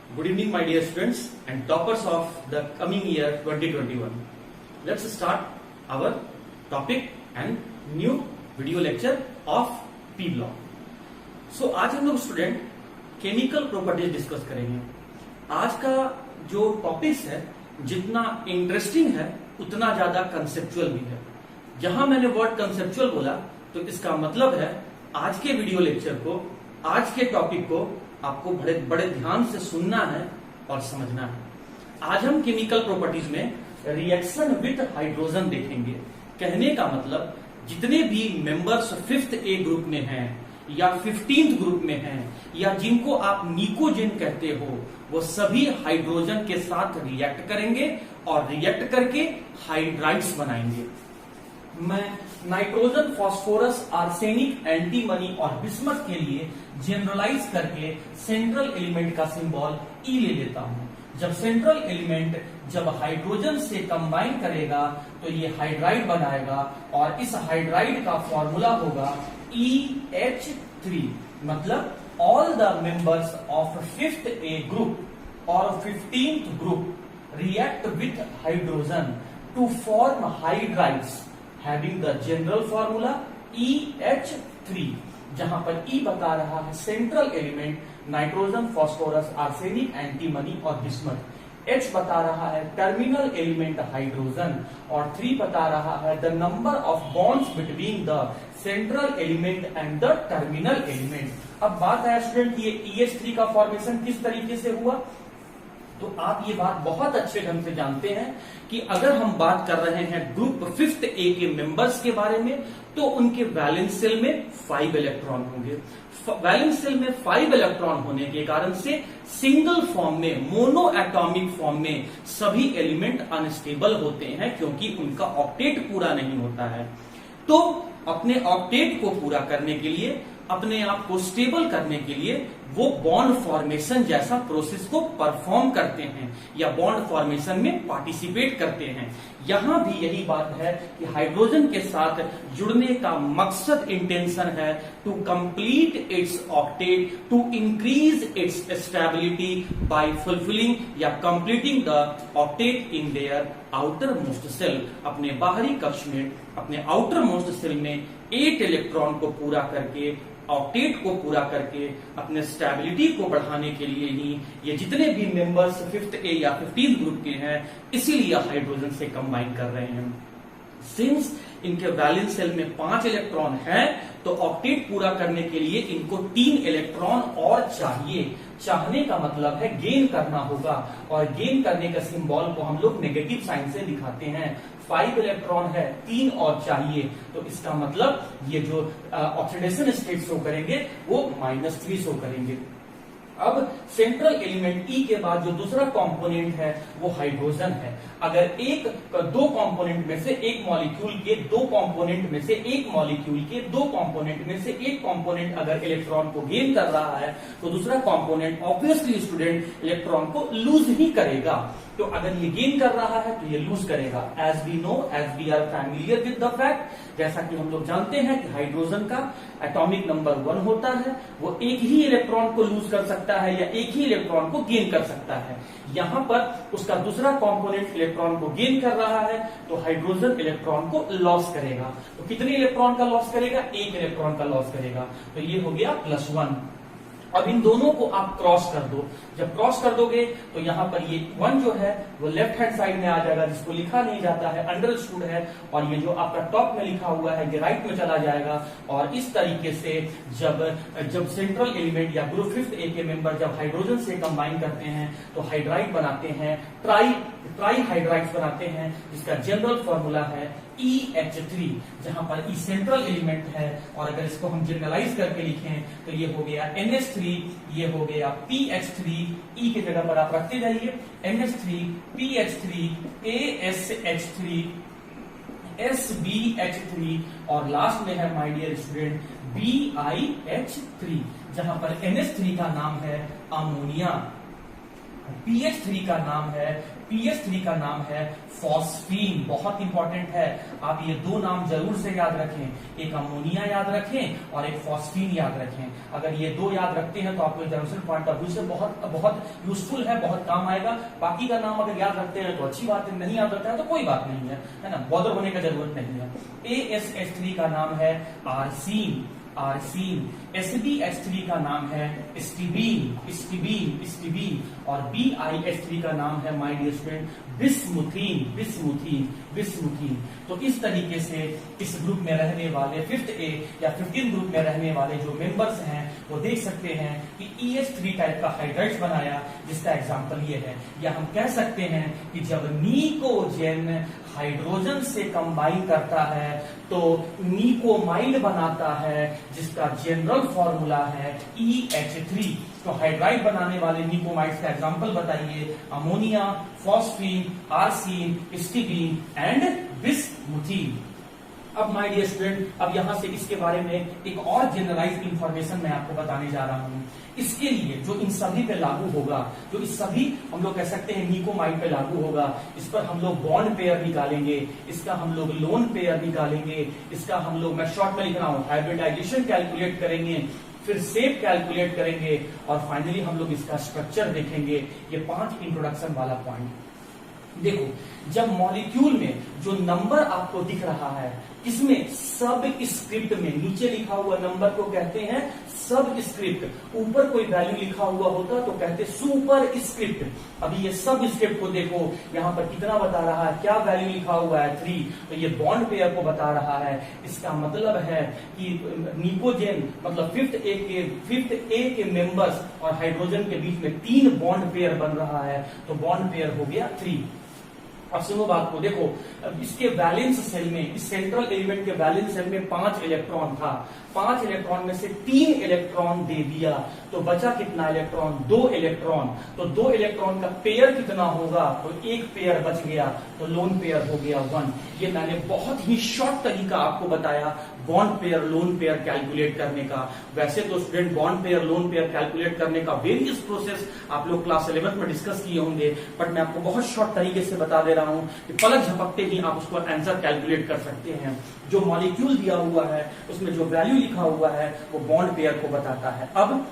Good evening, my dear students and toppers of the coming year 2021. Let's start our topic and new video lecture of P block. So आज हम लोग student chemical properties discuss करेंगे। आज का जो topics है जितना interesting है उतना ज्यादा कंसेप्चुअल भी है। जहां मैंने वर्ड कंसेप्चुअल बोला तो इसका मतलब है आज के वीडियो लेक्चर को, आज के टॉपिक को आपको बड़े बड़े ध्यान से सुनना है और समझना है। आज हम केमिकल प्रॉपर्टीज में रिएक्शन विथ हाइड्रोजन देखेंगे। कहने का मतलब जितने भी मेंबर्स 5th ए ग्रुप में हैं या 15th ग्रुप में हैं या जिनको आप निकोजेन कहते हो, वो सभी हाइड्रोजन के साथ रिएक्ट करेंगे और रिएक्ट करके हाइड्राइड्स बनाएंगे। मैं नाइट्रोजन, फास्फोरस, आर्सेनिक, एंटीमनी और बिस्मथ के लिए जनरलाइज करके सेंट्रल एलिमेंट का सिंबल ई ले लेता हूं। जब सेंट्रल एलिमेंट जब हाइड्रोजन से कंबाइन करेगा तो ये हाइड्राइड बनाएगा और इस हाइड्राइड का फॉर्मूला होगा EH3। मतलब all the members of 5th A group और 15th group react with hydrogen to form hydrides having the general formula EH3, जहां पर E बता रहा है central element nitrogen, phosphorus, arsenic, antimony और बिस्मथ। H बता रहा है टर्मिनल एलिमेंट हाइड्रोजन और 3 बता रहा है the number of bonds between the central element and the terminal element. अब बात है स्टूडेंट ये EH3 का फॉर्मेशन किस तरीके से हुआ, तो आप ये बात बहुत अच्छे ढंग से जानते हैं कि अगर हम बात कर रहे हैं ग्रुप 5th ए के मेंबर्स के बारे में तो उनके वैलेंस शेल में 5 इलेक्ट्रॉन होंगे। वैलेंस शेल में 5 इलेक्ट्रॉन होने के कारण से सिंगल फॉर्म में, मोनो एटॉमिक फॉर्म में सभी एलिमेंट अनस्टेबल होते हैं क्योंकि उनका ऑक्टेट पूरा नहीं होता है। तो अपने ऑक्टेट को पूरा करने के लिए, अपने आप को स्टेबल करने के लिए वो बॉन्ड फॉर्मेशन जैसा प्रोसेस को परफॉर्म करते हैं या बॉन्ड फॉर्मेशन में पार्टिसिपेट करते हैं। यहां भी यही बात है कि हाइड्रोजन के साथ जुड़ने का मकसद, इंटेंशन है to complete its octet, to increase its stability by fulfilling या completing the octet in their outer most shell. अपने बाहरी कक्ष में, अपने आउटर मोस्ट सेल में 8 इलेक्ट्रॉन को पूरा करके, ऑक्टेट को पूरा करके अपने स्टेबिलिटी को बढ़ाने के लिए ही ये जितने भी मेंबर्स 5th ए या 15th ग्रुप के हैं इसीलिए हाइड्रोजन से कंबाइन कर रहे हैं। सिंस इनके वैलेंस शेल में 5 इलेक्ट्रॉन है तो ऑक्टेट पूरा करने के लिए इनको 3 इलेक्ट्रॉन और चाहिए। चाहने का मतलब है गेन करना होगा और गेन करने का सिंबल को हम लोग नेगेटिव साइन से दिखाते हैं। 5 इलेक्ट्रॉन है, 3 और चाहिए, तो इसका मतलब ये जो ऑक्सीडेशन स्टेट शो करेंगे वो -3 शो करेंगे। अब सेंट्रल एलिमेंट E के बाद जो दूसरा कंपोनेंट है वो हाइड्रोजन है। अगर दो कंपोनेंट में से एक मॉलिक्यूल के, दो कंपोनेंट में से एक मॉलिक्यूल के, दो कंपोनेंट में से एक कंपोनेंट अगर इलेक्ट्रॉन को गेन कर रहा है तो दूसरा कंपोनेंट ऑब्वियसली स्टूडेंट इलेक्ट्रॉन को लूज ही करेगा। तो अगर ये गेन कर रहा है तो ये लूज करेगा। As we know, as we are familiar with the fact, जैसा कि हम लोग जानते हैं कि हाइड्रोजन का एटॉमिक नंबर 1 होता है, वो एक ही इलेक्ट्रॉन को लूज कर सकता है या एक ही इलेक्ट्रॉन को गेन कर सकता है। यहां पर उसका दूसरा कंपोनेंट इलेक्ट्रॉन को गेन कर रहा है तो हाइड्रोजन इलेक्ट्रॉन को लॉस करेगा। तो कितने इलेक्ट्रॉन का लॉस करेगा? 1 इलेक्ट्रॉन का लॉस करेगा। तो ये हो गया +1। अब इन दोनों को आप क्रॉस कर दो। जब क्रॉस कर दोगे तो यहां पर ये 1 जो है वो लेफ्ट हैंड साइड में आ जाएगा, जिसको लिखा नहीं जाता है, अंडरस्टूड है, और ये जो आपका टॉप में लिखा हुआ है ये राइट में चला जाएगा। और इस तरीके से जब सेंट्रल एलिमेंट या ग्रुप 5th ए के मेंबर जब हाइड्रोजन से कंबाइन करते हैं तो हाइड्राइड बनाते हैं, ट्राई हाइड्राइड्स बनाते हैं, जिसका जनरल फॉर्मूला है EH3, जहां पर E सेंट्रल एलिमेंट है। और अगर इसको हम जनरलाइज करके लिखें तो ये हो गया NH3, ये हो गया PH3, E की जगह पर आप रखते जाइए NH3, PH3, ASH3, SBH3 और लास्ट में है माय डियर स्टूडेंट BiH3, जहां पर NH3 का नाम है अमोनिया, PH3 का नाम है pH3 का नाम है फॉस्फीन, बहुत इंपॉर्टेंट है, आप ये दो नाम जरूर से याद रखें, एक अमोनिया याद रखें और एक फॉस्फीन याद रखें। अगर ये दो याद रखते हैं तो आपको एग्जामिनेशन पॉइंट ऑफ व्यू से बहुत बहुत यूजफुल है, बहुत काम आएगा। बाकी का नाम अगर याद रखते हैं तो अच्छी बात है, नहीं याद रखता है तो कोई बात नहीं है ना, बॉदर होने का जरूरत नहीं है। ASH3 का नाम है आर्सीन, आर्सीन। SbH3 का नाम है स्टीबीन, स्टीबीन, स्टीबीन। और BiH3 का नाम है माय डियर स्टूडेंट बिस्मुथीन, बिस्मुथीन, बिस्मुथीन। तो इस तरीके से इस ग्रुप में रहने वाले 5th A या 15 ग्रुप में रहने वाले जो मेंबर्स हैं वो देख सकते हैं कि EH3 टाइप का हाइड्राइड्स बनाया, जिसका एग्जांपल ये है। या हम कह सकते हैं कि जब निकोजेन हाइड्रोजन से कंबाइन करता है तो निकोमाइड बनाता है, जिसका जनरल फॉर्मूला है EH3। तो हाइड्राइड बनाने वाले निकोमाइड्स का एग्जांपल बताइए, अमोनिया, फॉस्फीन, आर्सीन, स्टीबीन एंड बिस्मुथीन। अब माय डियर स्टूडेंट, अब यहां से इसके बारे में एक और जनरलाइज्ड इंफॉर्मेशन मैं आपको बताने जा रहा हूं। इसके लिए जो इन सभी पे लागू होगा, जो इस सभी हम लोग कह सकते हैं निकोमाइड पे लागू होगा, इस पर हम लोग बॉन्ड पेयर निकालेंगे, इसका हम लोग लोन पेयर निकालेंगे, इसका हम लोग, मैं शॉर्ट में लिख रहा हूं, हाइब्रिडाइजेशन कैलकुलेट करेंगे, फिर शेप कैलकुलेट करेंगे और फाइनली हम लोग इसका स्ट्रक्चर देखेंगे। ये 5 इंट्रोडक्शन वाला पॉइंट। देखो, जब मॉलिक्यूल में जो नंबर आपको दिख रहा है, इसमें सब स्क्रिप्ट में नीचे लिखा हुआ नंबर को कहते हैं सब स्क्रिप्ट, ऊपर कोई वैल्यू लिखा हुआ होता तो कहते सुपर स्क्रिप्ट। अभी ये सब स्क्रिप्ट को देखो, यहाँ पर कितना बता रहा है, क्या वैल्यू लिखा हुआ है 3, तो ये बॉन्ड पेयर को बता रहा है। इसका मतलब है कि निकोजेन मतलब 5th A के मेंबर्स और हाइड्रोजन के बीच में 3 बॉन्ड पेयर बन रहा है, तो बॉन्ड पेयर हो गया 3। अब सुनो बात को, देखो इसके बैलेंस सेल में, इस सेंट्रल एलिमेंट के बैलेंस सेल में 5 इलेक्ट्रॉन था, 5 इलेक्ट्रॉन में से 3 इलेक्ट्रॉन दे दिया, तो बचा कितना इलेक्ट्रॉन, 2 इलेक्ट्रॉन। तो 2 इलेक्ट्रॉन का पेयर कितना होगा, तो एक पेयर बच गया, तो लोन पेयर हो गया 1। ये मैंने बहुत ही शॉर्ट तरीका आपको बताया bond pair lone pair calculate करने का। वैसे तो student bond pair lone pair calculate करने का वेरियस प्रोसेस आप लोग क्लास 11 में डिस्कस किए होंगे, बट मैं आपको बहुत शॉर्ट तरीके से बता दे रहा हूं कि पलक झपकते ही आप उसको आंसर कैलकुलेट कर सकते हैं। जो मॉलिक्यूल दिया हुआ है उसमें जो वैल्यू लिखा हुआ है वो बॉन्ड पेयर को बताता है। अब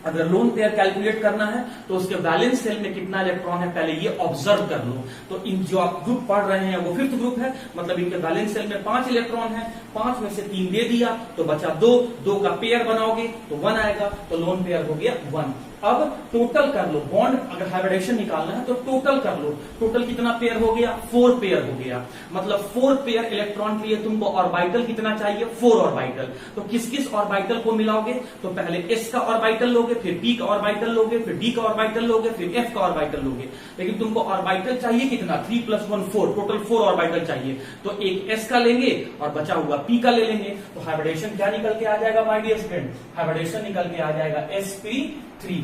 अगर लोन पेयर कैलकुलेट करना है तो उसके बैलेंस सेल में कितना इलेक्ट्रॉन है पहले ये ऑब्जर्व कर लो। तो इन जो आप ग्रुप पढ़ रहे हैं वो 5th ग्रुप है, मतलब इनके बैलेंस सेल में 5 इलेक्ट्रॉन है, 5 में से 3 दे दिया तो बचा 2, 2 का पेयर बनाओगे तो 1 आएगा, तो लोन पेयर हो गया 1। अब टोटल कर लो, बॉन्ड अगर हाइब्रिडेशन निकालना है तो टोटल कर लो, टोटल कितना पेयर हो गया, 4 पेयर हो गया, मतलब 4 पेयर इलेक्ट्रॉन के लिए तुमको ऑर्बिटल कितना चाहिए, 4 ऑर्बिटल। तो किस किस ऑर्बिटल को मिलाओगे, तो पहले s का ऑर्बिटल लोगे, फिर p का ऑर्बिटल लोगे, फिर d का ऑर्बिटल लोगे, फिर f का ऑर्बिटल लोगे। लेकिन तुमको ऑर्बिटल चाहिए कितना, 3 + 1 4, टोटल 4 ऑर्बिटल चाहिए, तो एक s का लेंगे और बचा हुआ p का ले लेंगे। तो हाइब्रिडेशन क्या निकल के आ जाएगा माय डियर स्टूडेंट, हाइब्रिडेशन निकल के आ जाएगा sp3।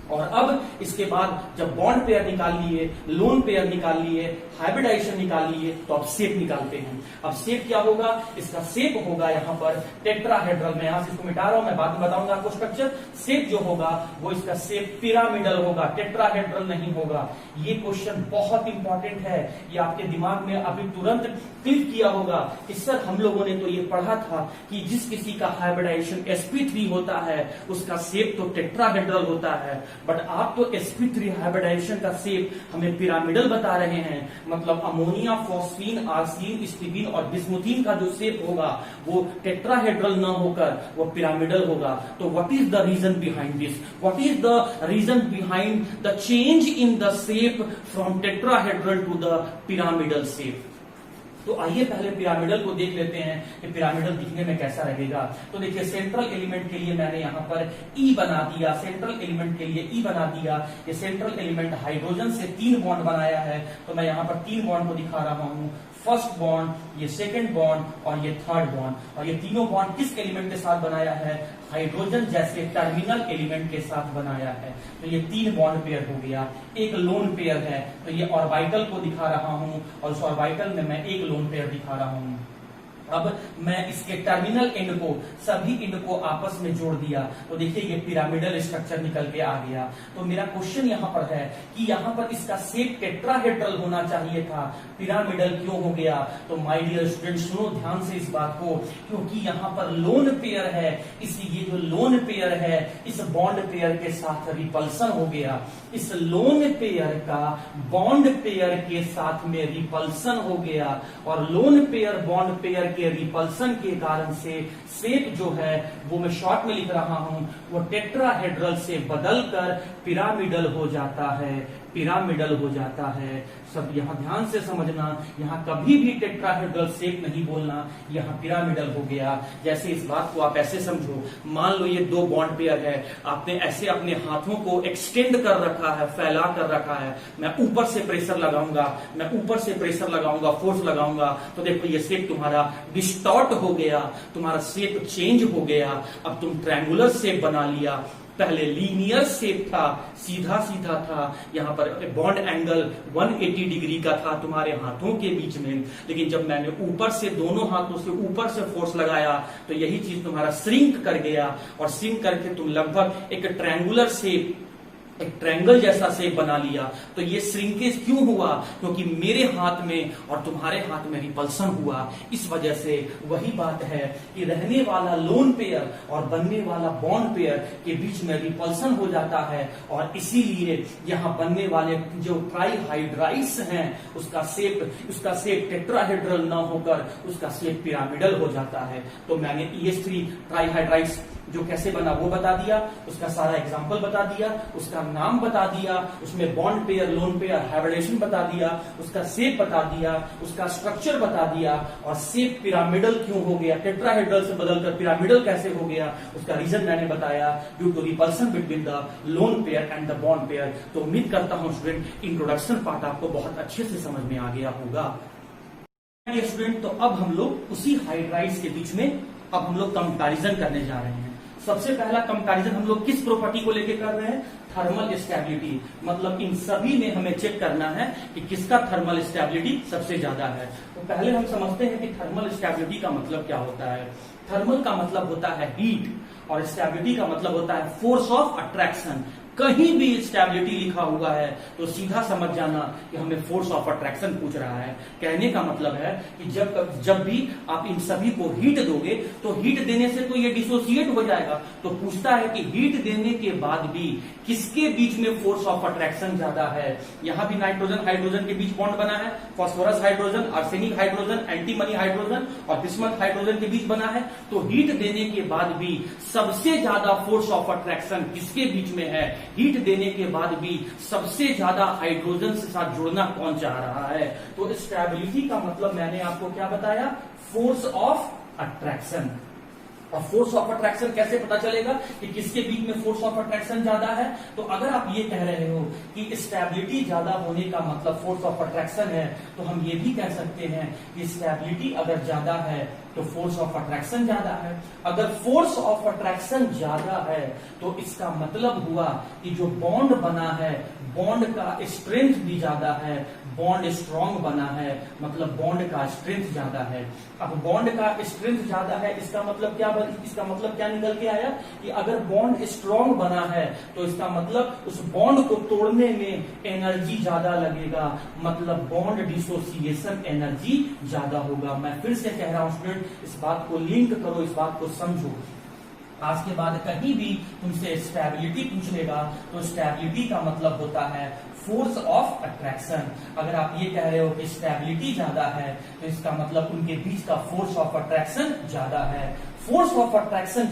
और अब इसके बाद जब बॉन्ड पेयर निकाल लिए, लोन पेयर निकाल लिए, हाइब्रिडाइजेशन निकाल लिए, तो अब शेप निकालते हैं। अब शेप क्या होगा, इसका शेप होगा यहाँ पर टेट्राहेड्रल। मैं यहाँ से इसको मिटा रहा हूं, मैं बाद में बताऊंगा आपको स्ट्रक्चर। शेप जो होगा वो इसका शेप पिरामिडल होगा, टेट्राहेड्रल नहीं होगा। ये क्वेश्चन बहुत इंपॉर्टेंट है, ये आपके दिमाग में अभी तुरंत क्लिक किया होगा कि सर हम लोगों ने तो ये पढ़ा था कि जिस किसी का हाइब्रिडाइजेशन sp3 होता है उसका शेप तो टेट्राहेड्रल होता है, बट आप तो sp3 हाइब्रिडाइजेशन का शेप हमें पिरामिडल बता रहे हैं। मतलब अमोनिया, फॉस्फीन, आर्सीन, स्टीबीन और बिस्मुथीन का जो शेप होगा वो टेट्राहेड्रल न होकर वो पिरामिडल होगा। तो what is the reason behind this, what is the reason behind the change in the shape from tetrahedral to the pyramidal shape. तो आइए पहले पिरामिडल को देख लेते हैं कि पिरामिडल दिखने में कैसा रहेगा। तो देखिए सेंट्रल एलिमेंट के लिए मैंने यहाँ पर E बना दिया, सेंट्रल एलिमेंट के लिए E बना दिया। ये सेंट्रल एलिमेंट हाइड्रोजन से 3 बॉन्ड बनाया है, तो मैं यहाँ पर 3 बॉन्ड को दिखा रहा हूँ, फर्स्ट बॉन्ड, ये सेकंड बॉन्ड और ये थर्ड बॉन्ड। और ये तीनों बॉन्ड किस एलिमेंट के साथ बनाया है, हाइड्रोजन जैसे टर्मिनल एलिमेंट के साथ बनाया है। तो ये 3 बॉन्ड पेयर हो गया। एक लोन पेयर है, तो ये ऑर्बिटल को दिखा रहा हूं और उस ऑर्बिटल में मैं एक लोन पेयर दिखा रहा हूं। अब मैं इसके टर्मिनल एंड को, सभी एंड को आपस में जोड़ दिया तो देखिए ये पिरामिडल स्ट्रक्चर निकल के आ गया। तो मेरा क्वेश्चन यहाँ पर है कि यहाँ पर इसका शेप टेट्राहेड्रल होना चाहिए था, पिरामिडल क्यों हो गया? तो माय डियर स्टूडेंट सुनो ध्यान से इस बात को, क्योंकि यहाँ पर लोन पेयर है, इसलिए जो लोन पेयर है इस बॉन्ड पेयर के साथ रिपल्सन हो गया, इस लोन पेयर का बॉन्ड पेयर के साथ में रिपल्सन हो गया और लोन पेयर बॉन्ड पेयर के रिपल्सन के कारण से शेप जो है वो मैं शॉर्ट में लिख रहा हूं, वो टेट्राहेड्रल से बदलकर पिरामिडल हो जाता है, पिरामिडल हो जाता है। सब यहां ध्यान से समझना, यहां कभी भी टेट्राहेड्रल शेप नहीं बोलना, यहां पिरामिडल हो गया। जैसे इस बात को आप ऐसे समझो, मान लो ये दो बॉन्ड पेयर है, आपने ऐसे अपने हाथों को एक्सटेंड कर रखा है, फैला कर रखा है, मैं ऊपर से प्रेशर लगाऊंगा, मैं ऊपर से प्रेशर लगाऊंगा, फोर्स लगाऊंगा, तो देखो ये शेप तुम्हारा डिस्टॉर्ट हो गया, तुम्हारा शेप चेंज हो गया। अब तुम ट्रायंगुलर शेप बना लिया, पहले लीनियर शेप था, सीधा सीधा था, यहाँ पर बॉन्ड एंगल 180 डिग्री का था तुम्हारे हाथों के बीच में, लेकिन जब मैंने ऊपर से दोनों हाथों से ऊपर से फोर्स लगाया तो यही चीज तुम्हारा श्रिंक कर गया और श्रिंक करके तुम लगभग एक ट्रायंगुलर शेप, एक ट्रायंगल जैसा शेप बना लिया। तो ये श्रिंकेज क्यों हुआ? क्योंकि मेरे हाथ में और तुम्हारे हाथ में रिपल्सन हुआ। इस वजह से वही बात है कि रहने वाला लोन पेयर और बनने वाला बॉन्ड पेयर के बीच में रिपल्सन हो जाता है और इसीलिए यहाँ बनने वाले जो ट्राइहाइड्राइड्स हैं उसका शेप टेट्राहेड्रल न होकर उसका शेप पिरामिडल हो जाता है। तो मैंने EH3 ट्राइहाइड्राइड्स जो कैसे बना वो बता दिया, उसका सारा एग्जांपल बता दिया, उसका नाम बता दिया, उसमें bond pair lone pair hybridisation बता दिया, उसका शेप बता दिया, उसका स्ट्रक्चर बता दिया और शेप पिरामिडल क्यों हो गया, टेट्राहेड्रल से बदलकर पिरामिडल कैसे हो गया, उसका रीजन मैंने बताया, due to repulsion between the lone pair and the bond pair. तो उम्मीद करता हूं स्टूडेंट इंट्रोडक्शन पार्ट आपको बहुत अच्छे से समझ में आ गया होगा। स्टूडेंट तो अब हम लोग उसी हाइड्राइड्स के बीच में अब हम लोग कंपैरिजन करने जा रहे हैं। सबसे पहला कंपैरिजन हम लोग किस प्रॉपर्टी को लेकर कर रहे हैं? Thermal stability. मतलब इन सभी में हमें चेक करना है कि किसका थर्मल स्टेबिलिटी सबसे ज्यादा है। तो पहले हम समझते हैं कि थर्मल स्टेबिलिटी का मतलब क्या होता है। थर्मल का मतलब होता है हीट और स्टेबिलिटी का मतलब होता है फोर्स ऑफ अट्रैक्शन। कहीं भी स्टेबिलिटी लिखा हुआ है तो सीधा समझ जाना कि हमें फोर्स ऑफ अट्रैक्शन पूछ रहा है। कहने का मतलब है कि जब भी आप इन सभी को हीट दोगे तो हीट देने से तो ये डिसोसिएट हो जाएगा। तो पूछता है कि हीट देने के बाद भी किसके बीच में फोर्स ऑफ अट्रैक्शन ज्यादा है। यहां भी नाइट्रोजन हाइड्रोजन के बीच बॉन्ड बना है, phosphorus hydrogen, arsenic hydrogen, antimony hydrogen और बिस्मथ हाइड्रोजन के बीच बना है। तो हीट देने के बाद भी सबसे ज्यादा फोर्स ऑफ अट्रैक्शन किसके बीच में है? हीट देने के बाद भी सबसे ज्यादा हाइड्रोजन के साथ जुड़ना कौन चाह रहा है? तो स्टेबिलिटी का मतलब मैंने आपको क्या बताया? Force of attraction. और फोर्स ऑफ अट्रैक्शन कैसे पता चलेगा कि किसके बीच में फोर्स ऑफ अट्रैक्शन ज्यादा है? तो अगर आप ये कह रहे हो कि स्टेबिलिटी ज्यादा होने का मतलब फोर्स ऑफ अट्रैक्शन है, तो हम ये भी कह सकते हैं कि स्टेबिलिटी अगर ज्यादा है तो फोर्स ऑफ अट्रैक्शन ज्यादा है। अगर फोर्स ऑफ अट्रैक्शन ज्यादा है तो इसका मतलब हुआ कि जो बॉन्ड बना है, बॉन्ड का स्ट्रेंथ भी ज्यादा है, बॉन्ड स्ट्रांग बना है, मतलब बॉन्ड का स्ट्रेंथ ज्यादा है। अब बॉन्ड का स्ट्रेंथ ज्यादा है, इसका मतलब क्या निकल के आया कि अगर बॉन्ड स्ट्रांग बना है तो इसका मतलब उस बॉन्ड को तोड़ने में एनर्जी ज्यादा लगेगा, मतलब बॉन्ड डिसोसिएशन एनर्जी ज्यादा होगा। मैं फिर से कह रहा हूं स्टूडेंट, इस बात को लिंक करो, इस बात को समझो। आज के बाद कहीं भी तुमसे स्टेबिलिटी पूछ लेगा तो स्टेबिलिटी का मतलब होता है फोर्स ऑफ अट्रैक्शन। अगर आप ये कह रहे हो कि स्टेबिलिटी ज्यादा है तो इसका मतलब उनके बीच का फोर्स ऑफ अट्रैक्शन ज्यादा है। फोर्स ऑफ अट्रैक्शन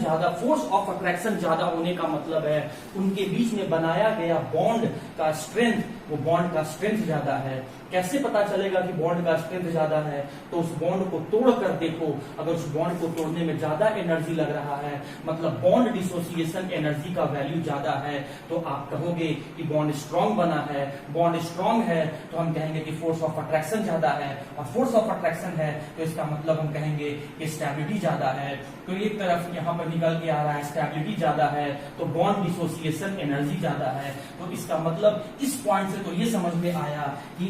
ज्यादा होने का मतलब है उनके बीच में बनाया गया बॉन्ड का स्ट्रेंथ, वो बॉन्ड का स्ट्रेंथ ज्यादा है। कैसे पता चलेगा कि बॉन्ड का स्ट्रेंथ ज्यादा है? तो उस बॉन्ड को तोड़ कर देखो, अगर उस बॉन्ड को तोड़ने में ज्यादा एनर्जी लग रहा है, मतलब बॉन्ड डिसोसिएशन एनर्जी का वैल्यू ज्यादा है, तो आप कहोगे कि बॉन्ड स्ट्रांग बना है। बॉन्ड स्ट्रांग है तो हम कहेंगे कि फोर्स ऑफ अट्रैक्शन ज्यादा है, और फोर्स ऑफ अट्रैक्शन है तो इसका मतलब हम कहेंगे कि स्टेबिलिटी ज्यादा है। तो एक तरफ यहाँ पर निकल के आ रहा है स्टेबिलिटी ज्यादा है तो बॉन्ड डिसोसिएशन एनर्जी ज्यादा है। तो इसका मतलब इस पॉइंट से तो ये समझ में आया कि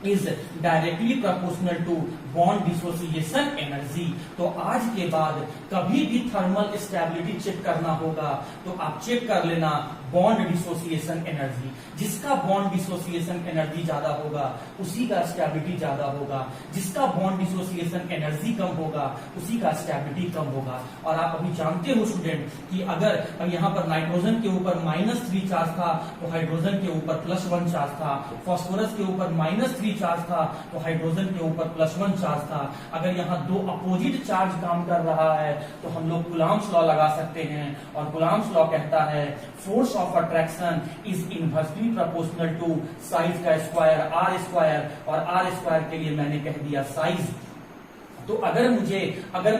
is directly proportional to bond dissociation energy. तो आज के बाद कभी भी थर्मल स्टेबिलिटी चेक करना होगा तो आप चेक कर लेना बॉन्ड डिसोसिएशन एनर्जी। जिसका बॉन्ड डिसोसिएशन एनर्जी ज्यादा होगा उसी का स्टेबिलिटी ज्यादा होगा, जिसका बॉन्ड डिसोसिएशन एनर्जी कम होगा उसी का स्टेबिलिटी कम होगा। और आप अभी जानते हो स्टूडेंट कि अगर यहाँ पर नाइट्रोजन के ऊपर -3 चार्ज था तो हाइड्रोजन के ऊपर +1 चार्ज था, फास्फोरस के ऊपर -3 चार्ज था तो हाइड्रोजन के ऊपर +1 चार्ज था। अगर यहाँ दो अपोजिट चार्ज काम कर रहा है तो हम लोग कूलम्ब्स लॉ लगा सकते हैं, और कूलम्ब्स लॉ कहता है force of attraction is inversely proportional to size का स्क्वायर r स्क्वायर, और r स्क्वायर के लिए मैंने कह दिया साइज। तो अगर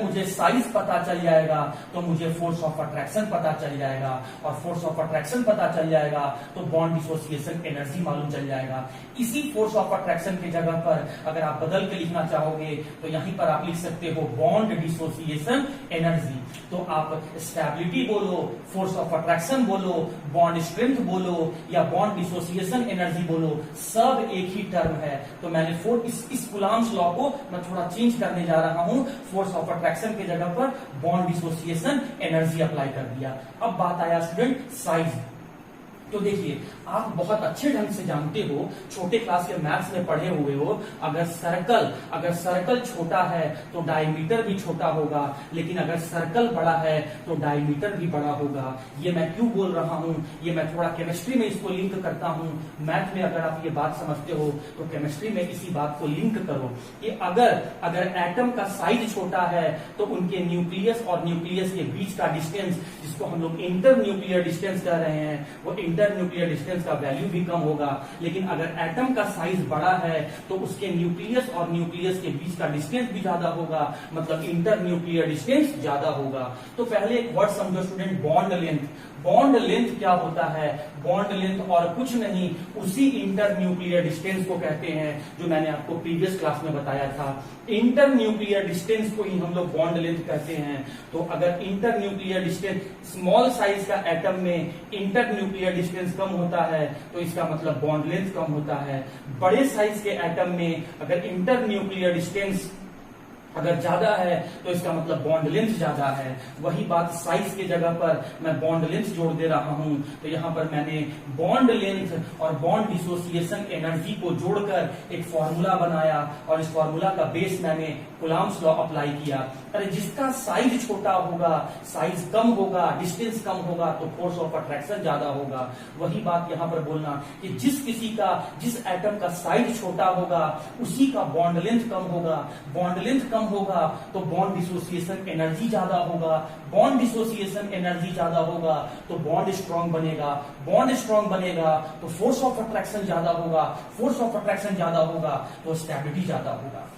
मुझे साइज पता चल जाएगा तो मुझे फोर्स ऑफ अट्रैक्शन पता चल जाएगा, और फोर्स ऑफ अट्रैक्शन पता चल जाएगा तो बॉन्ड डिसोसिएशन एनर्जी मालूम चल जाएगा। इसी फोर्स ऑफ अट्रैक्शन की जगह पर अगर आप बदल के लिखना चाहोगे तो यहीं पर आप लिख सकते हो बॉन्ड डिसोसिएशन एनर्जी। तो आप स्टेबिलिटी बोलो, फोर्स ऑफ अट्रैक्शन बोलो, बॉन्ड स्ट्रेंथ बोलो या बॉन्ड डिसोसिएशन एनर्जी बोलो, सब एक ही टर्म है। तो मैंने इस कूलम्ब्स लॉ को मैं थोड़ा चेंज करने जा रहा हूं, फोर्स ऑफ अट्रैक्शन की जगह पर बॉन्ड डिसोसिएशन एनर्जी अप्लाई कर दिया। अब बात आया स्टूडेंट साइज। तो देखिए आप बहुत अच्छे ढंग से जानते हो, छोटे क्लास के मैथ्स में पढ़े हुए हो, अगर सर्कल छोटा है तो डायमीटर भी छोटा होगा, लेकिन अगर सर्कल बड़ा है तो डायमीटर भी बड़ा होगा। ये मैं क्यों बोल रहा हूं, ये मैं थोड़ा केमिस्ट्री में इसको लिंक करता हूं। मैथ में अगर आप ये बात समझते हो तो केमिस्ट्री में इसी बात को लिंक करो कि अगर एटम का साइज छोटा है तो उनके न्यूक्लियस और न्यूक्लियस के बीच का डिस्टेंस, जिसको हम लोग इंटर न्यूक्लियर डिस्टेंस कह रहे हैं, वो इंटर न्यूक्लियर डिस्टेंस का वैल्यू भी कम होगा। लेकिन अगर एटम का साइज बड़ा है तो उसके न्यूक्लियस और न्यूक्लियस के बीच का डिस्टेंस भी ज्यादा होगा, मतलब इंटर न्यूक्लियर डिस्टेंस ज्यादा होगा। तो पहले एक वर्ड समझो student, bond length. Bond length क्या होता है? बॉन्ड लेंथ और कुछ नहीं, उसी इंटर न्यूक्लियर डिस्टेंस को कहते हैं जो मैंने आपको प्रीवियस क्लास में बताया था। इंटर न्यूक्लियर डिस्टेंस को ही हम लोग बॉन्ड लेंथ कहते हैं। तो अगर inter nuclear distance, small size का एटम में इंटर न्यूक्लियर डिस्टेंस कम होता है तो इसका मतलब बॉन्ड लेंथ कम होता है। बड़े साइज के एटम में अगर इंटर न्यूक्लियर डिस्टेंस अगर ज्यादा है तो इसका मतलब बॉन्ड लेंथ ज्यादा है। वही बात साइज की जगह पर मैं बॉन्ड लेंथ जोड़ दे रहा हूं। तो यहां पर मैंने बॉन्ड लेंथ और बॉन्ड डिसोसिएशन एनर्जी को जोड़कर एक फॉर्मूला बनाया, और इस फॉर्मूला का बेस मैंने कूलम्ब्स लॉ अप्लाई किया। अरे जिसका साइज छोटा होगा, साइज कम होगा, डिस्टेंस कम होगा तो फोर्स ऑफ अट्रैक्शन ज्यादा होगा। वही बात यहां पर बोलना कि जिस एटम का साइज छोटा होगा उसी का बॉन्ड लेंथ कम होगा। बॉन्ड लेंथ कम होगा तो बॉन्ड डिसोसिएशन एनर्जी ज्यादा होगा। बॉन्ड डिसोसिएशन एनर्जी ज्यादा होगा तो बॉन्ड स्ट्रांग बनेगा। बॉन्ड स्ट्रांग बनेगा तो फोर्स ऑफ अट्रैक्शन ज्यादा होगा। फोर्स ऑफ अट्रैक्शन ज्यादा होगा तो स्टेबिलिटी ज्यादा होगा।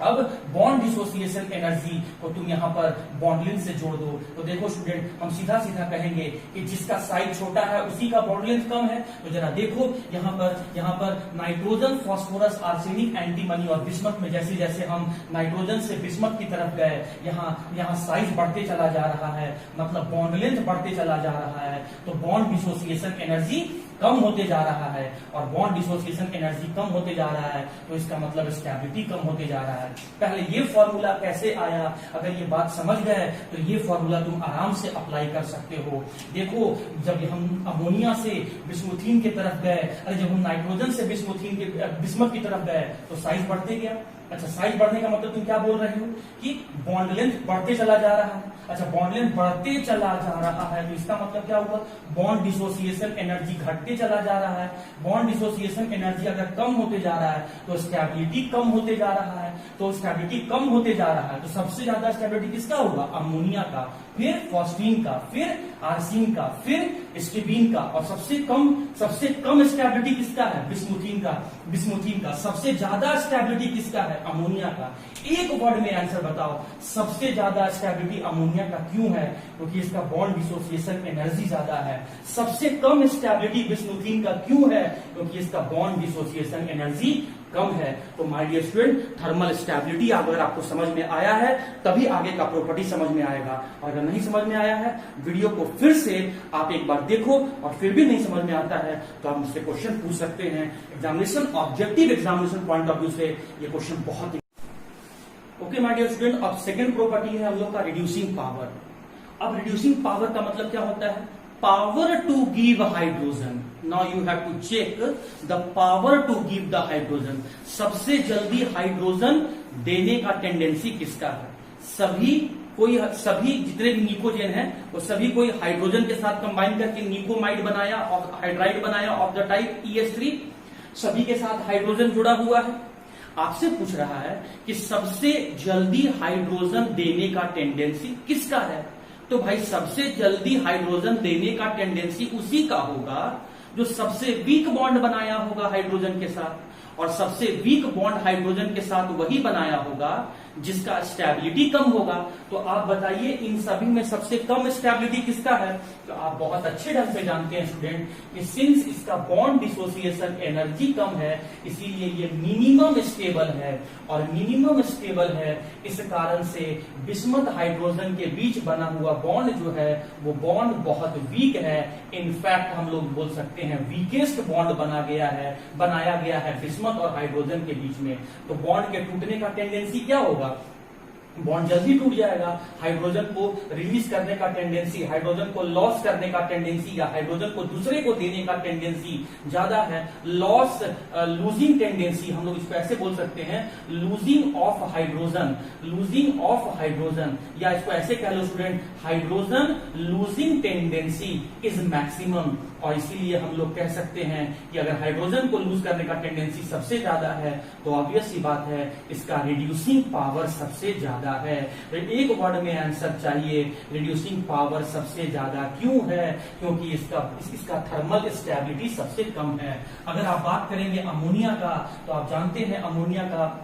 अब बॉन्ड डिसोसिएशन एनर्जी को तुम यहाँ पर बॉन्ड लेंथ से जोड़ दो तो देखो स्टूडेंट, हम सीधा सीधा कहेंगे कि जिसका साइज छोटा है उसी का बॉन्ड लेंथ कम है। तो जरा देखो यहाँ पर नाइट्रोजन, फास्फोरस, आर्सेनिक, एंटीमनी और बिस्मथ में जैसे जैसे हम नाइट्रोजन से बिस्मथ की तरफ गए, यहाँ साइज बढ़ते चला जा रहा है, मतलब बॉन्ड लेंथ बढ़ते चला जा रहा है। तो बॉन्ड डिसोसिएशन एनर्जी कम होते जा रहा है, और बॉन्ड डिसोसिएशन एनर्जी कम होते जा रहा है तो इसका मतलब स्टेबिलिटी कम होते जा रहा है। पहले ये फॉर्मूला कैसे आया, अगर ये बात समझ गए तो ये फॉर्मूला तुम आराम से अप्लाई कर सकते हो। देखो जब हम अमोनिया से बिस्मुथीन की तरफ गए, अरे जब हम नाइट्रोजन से बिस्मथ की तरफ गए तो साइज बढ़ते गया। अच्छा, साइज बढ़ने का मतलब तुम क्या बोल रहे हो कि बॉन्ड लेंथ बढ़ते चला जा रहा है। अच्छा, बॉन्ड लेंथ बढ़ते चला जा रहा है तो इसका मतलब क्या हुआ? बॉन्ड डिसोसिएशन एनर्जी घटते चला जा रहा है। बॉन्ड डिसोसिएशन एनर्जी अगर कम होते जा रहा है तो स्टेबिलिटी कम होते जा रहा है। तो स्टेबिलिटी कम होते जा रहा है तो सबसे ज्यादा स्टेबिलिटी किसका होगा? अमोनिया का, फिर फॉस्फीन का, फिर आर्सिन का, फिर स्टिबीन का, और सबसे कम स्टेबिलिटी किसका है? बिस्मुथीन का। सबसे ज्यादा स्टेबिलिटी किसका है? अमोनिया का। एक वर्ड में आंसर बताओ, सबसे ज्यादा स्टेबिलिटी अमोनिया का क्यों है? क्योंकि इसका बॉन्ड डिसोसिएशन एनर्जी ज्यादा है। सबसे कम स्टेबिलिटी बिस्मुथीन का क्यों है? क्योंकि इसका बॉन्ड डिसोसिएशन एनर्जी कम है। तो my dear student, thermal stability अगर आपको समझ में आया है तभी आगे का प्रॉपर्टी समझ में आएगा, और अगर नहीं समझ में आया है वीडियो को फिर से आप एक बार देखो, और फिर भी नहीं समझ में आता है तो आप मुझसे क्वेश्चन पूछ सकते हैं। Examination objective examination point of view से ये क्वेश्चन बहुत ही ओके माय डियर स्टूडेंट। अब सेकंड प्रॉपर्टी है हम लोग का रिड्यूसिंग पावर। अब रिड्यूसिंग पावर का मतलब क्या होता है? Power to give hydrogen. Now you have to check the power to give the hydrogen. सबसे जल्दी हाइड्रोजन देने का टेंडेंसी किसका है? सभी जितने भी निकोजेन हैं वो सभी कोई हाइड्रोजन के साथ कंबाइन करके निकोमाइड बनाया और हाइड्राइड बनाया ऑफ द टाइप EH3। सभी के साथ हाइड्रोजन जुड़ा हुआ है। आपसे पूछ रहा है कि सबसे जल्दी हाइड्रोजन देने का टेंडेंसी किसका है? तो भाई सबसे जल्दी हाइड्रोजन देने का टेंडेंसी उसी का होगा जो सबसे वीक बॉन्ड बनाया होगा हाइड्रोजन के साथ, और सबसे वीक बॉन्ड हाइड्रोजन के साथ वही बनाया होगा जिसका स्टेबिलिटी कम होगा। तो आप बताइए इन सभी में सबसे कम स्टेबिलिटी किसका है? तो आप बहुत अच्छे ढंग से जानते हैं स्टूडेंट कि सिंस इसका बॉन्ड डिसोसिएशन एनर्जी कम है इसीलिए ये मिनिमम स्टेबल है, और मिनिमम स्टेबल है इस कारण से बिस्मथ हाइड्रोजन के बीच बना हुआ बॉन्ड जो है वो बॉन्ड बहुत वीक है। इनफैक्ट हम लोग बोल सकते हैं वीकेस्ट बॉन्ड बनाया गया है बिस्मथ और हाइड्रोजन के बीच में। तो बॉन्ड के टूटने का टेंडेंसी क्या होगा? बॉन्ड जल्दी टूट जाएगा। हाइड्रोजन को रिलीज करने का टेंडेंसी, हाइड्रोजन को लॉस करने का टेंडेंसी या हाइड्रोजन को दूसरे को देने का टेंडेंसी ज्यादा है। लॉस लूजिंग टेंडेंसी, हम लोग इसको ऐसे बोल सकते हैं losing of hydrogen, losing of hydrogen, या इसको ऐसे कह लो student hydrogen losing tendency is maximum. और इसीलिए हम लोग कह सकते हैं कि अगर हाइड्रोजन को लूज करने का टेंडेंसी सबसे ज्यादा है तो ऑब्वियस सी बात है इसका रिड्यूसिंग पावर सबसे ज्यादा है। तो एक वर्ड में आंसर चाहिए, रिड्यूसिंग पावर सबसे ज्यादा क्यों है? क्योंकि इसका थर्मल स्टेबिलिटी सबसे कम है। अगर आप बात करेंगे अमोनिया का तो आप जानते हैं अमोनिया का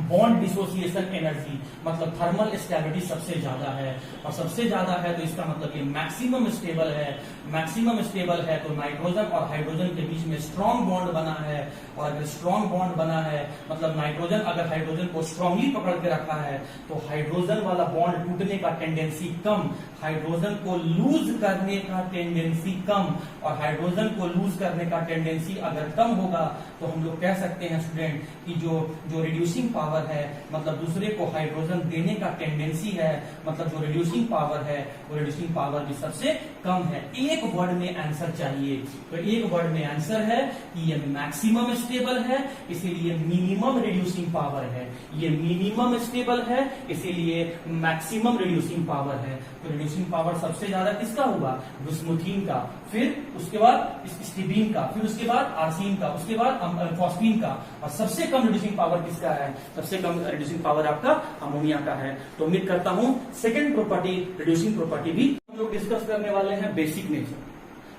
बॉन्ड डिसोसिएशन एनर्जी मतलब थर्मल स्टेबिलिटी सबसे ज्यादा है, और सबसे ज्यादा है तो इसका मतलब ये मैक्सिमम स्टेबल है। मैक्सिमम स्टेबल है तो नाइट्रोजन और हाइड्रोजन के बीच में स्ट्रॉन्ग बॉन्ड बना है, और अगर स्ट्रॉन्ग बॉन्ड बना है मतलब नाइट्रोजन अगर हाइड्रोजन को स्ट्रांगली पकड़ के रखा है तो हाइड्रोजन वाला बॉन्ड टूटने का टेंडेंसी कम, हाइड्रोजन को लूज करने का टेंडेंसी कम, और हाइड्रोजन को लूज करने का टेंडेंसी अगर कम होगा तो हम लोग कह सकते हैं स्टूडेंट कि जो रिड्यूसिंग पावर है मतलब दूसरे को हाइड्रोजन देने का टेंडेंसी है, मतलब जो रिड्यूसिंग पावर है वो रिड्यूसिंग पावर भी सबसे कम है। एक वर्ड में आंसर चाहिए, तो एक वर्ड में आंसर है कि ये मैक्सिमम स्टेबल है इसीलिए मिनिमम रिड्यूसिंग पावर है, ये मिनिमम स्टेबल है इसीलिए मैक्सिमम रिड्यूसिंग पावर है। तो रिड्यूसिंग पावर सबसे ज्यादा किसका होगा? बिस्मुथीन का, फिर उसके बाद स्टीबीन का, फिर उसके बाद आर्सिन का, उसके बाद फॉस्फीन का, और सबसे कम रिड्यूसिंग पावर किसका है? सबसे कम रिड्यूसिंग पावर आपका अमोनिया का है। तो उम्मीद करता हूं सेकंड प्रॉपर्टी रिड्यूसिंग प्रॉपर्टी भी हम लोग डिस्कस करने वाले हैं बेसिक नेचर,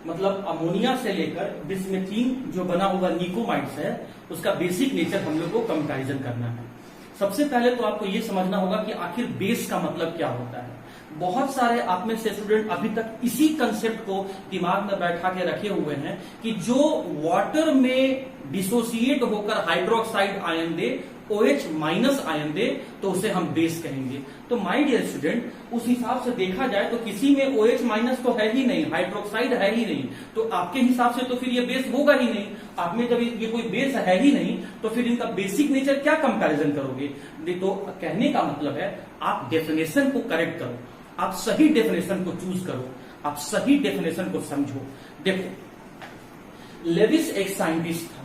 मतलब अमोनिया से लेकर बिस्मुथीन जो बना हुआ निकोमाइड्स है उसका बेसिक नेचर हम लोग को कंपैरिजन करना है। सबसे पहले तो आपको ये समझना होगा कि आखिर बेस का मतलब क्या होता है। बहुत सारे आप में से स्टूडेंट अभी तक इसी कंसेप्ट को दिमाग में बैठा के रखे हुए हैं कि जो वाटर में डिसोसिएट होकर हाइड्रोक्साइड आयन दे, OH माइनस आयन दे तो उसे हम बेस कहेंगे। तो माय डियर स्टूडेंट उस हिसाब से देखा जाए तो किसी में OH माइनस तो है ही नहीं, हाइड्रोक्साइड है ही नहीं, तो आपके हिसाब से तो फिर ये बेस होगा ही नहीं। आप में जब ये कोई बेस है ही नहीं तो फिर इनका बेसिक नेचर क्या कंपैरिजन करोगे? तो कहने का मतलब है आप डेफिनेशन को करेक्ट करो, आप सही डेफिनेशन को चूज करो, आप सही डेफिनेशन को समझो। देखो लेविस एक साइंटिस्ट था,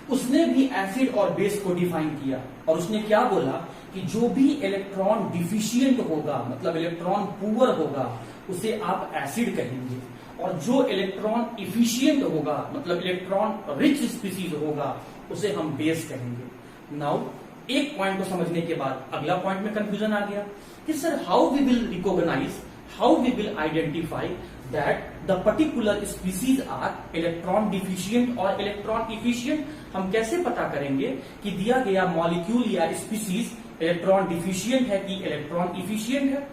उसने भी एसिड और बेस को डिफाइन किया और उसने क्या बोला कि जो भी इलेक्ट्रॉन डिफिशिएंट होगा मतलब इलेक्ट्रॉन पुअर होगा उसे आप एसिड कहेंगे, और जो इलेक्ट्रॉन इफिशिएंट होगा मतलब इलेक्ट्रॉन रिच स्पीसीज होगा उसे हम बेस कहेंगे। नाउ एक पॉइंट को समझने के बाद अगला पॉइंट में कंफ्यूजन आ गया कि sir how we will recognise, how we will identify that the particular species are electron deficient और इलेक्ट्रॉन इफिशिएंट। हम कैसे पता करेंगे कि दिया गया मॉलिक्यूल या स्पीसीज इलेक्ट्रॉन डिफिशिएंट है कि इलेक्ट्रॉन इफिशिएंट है?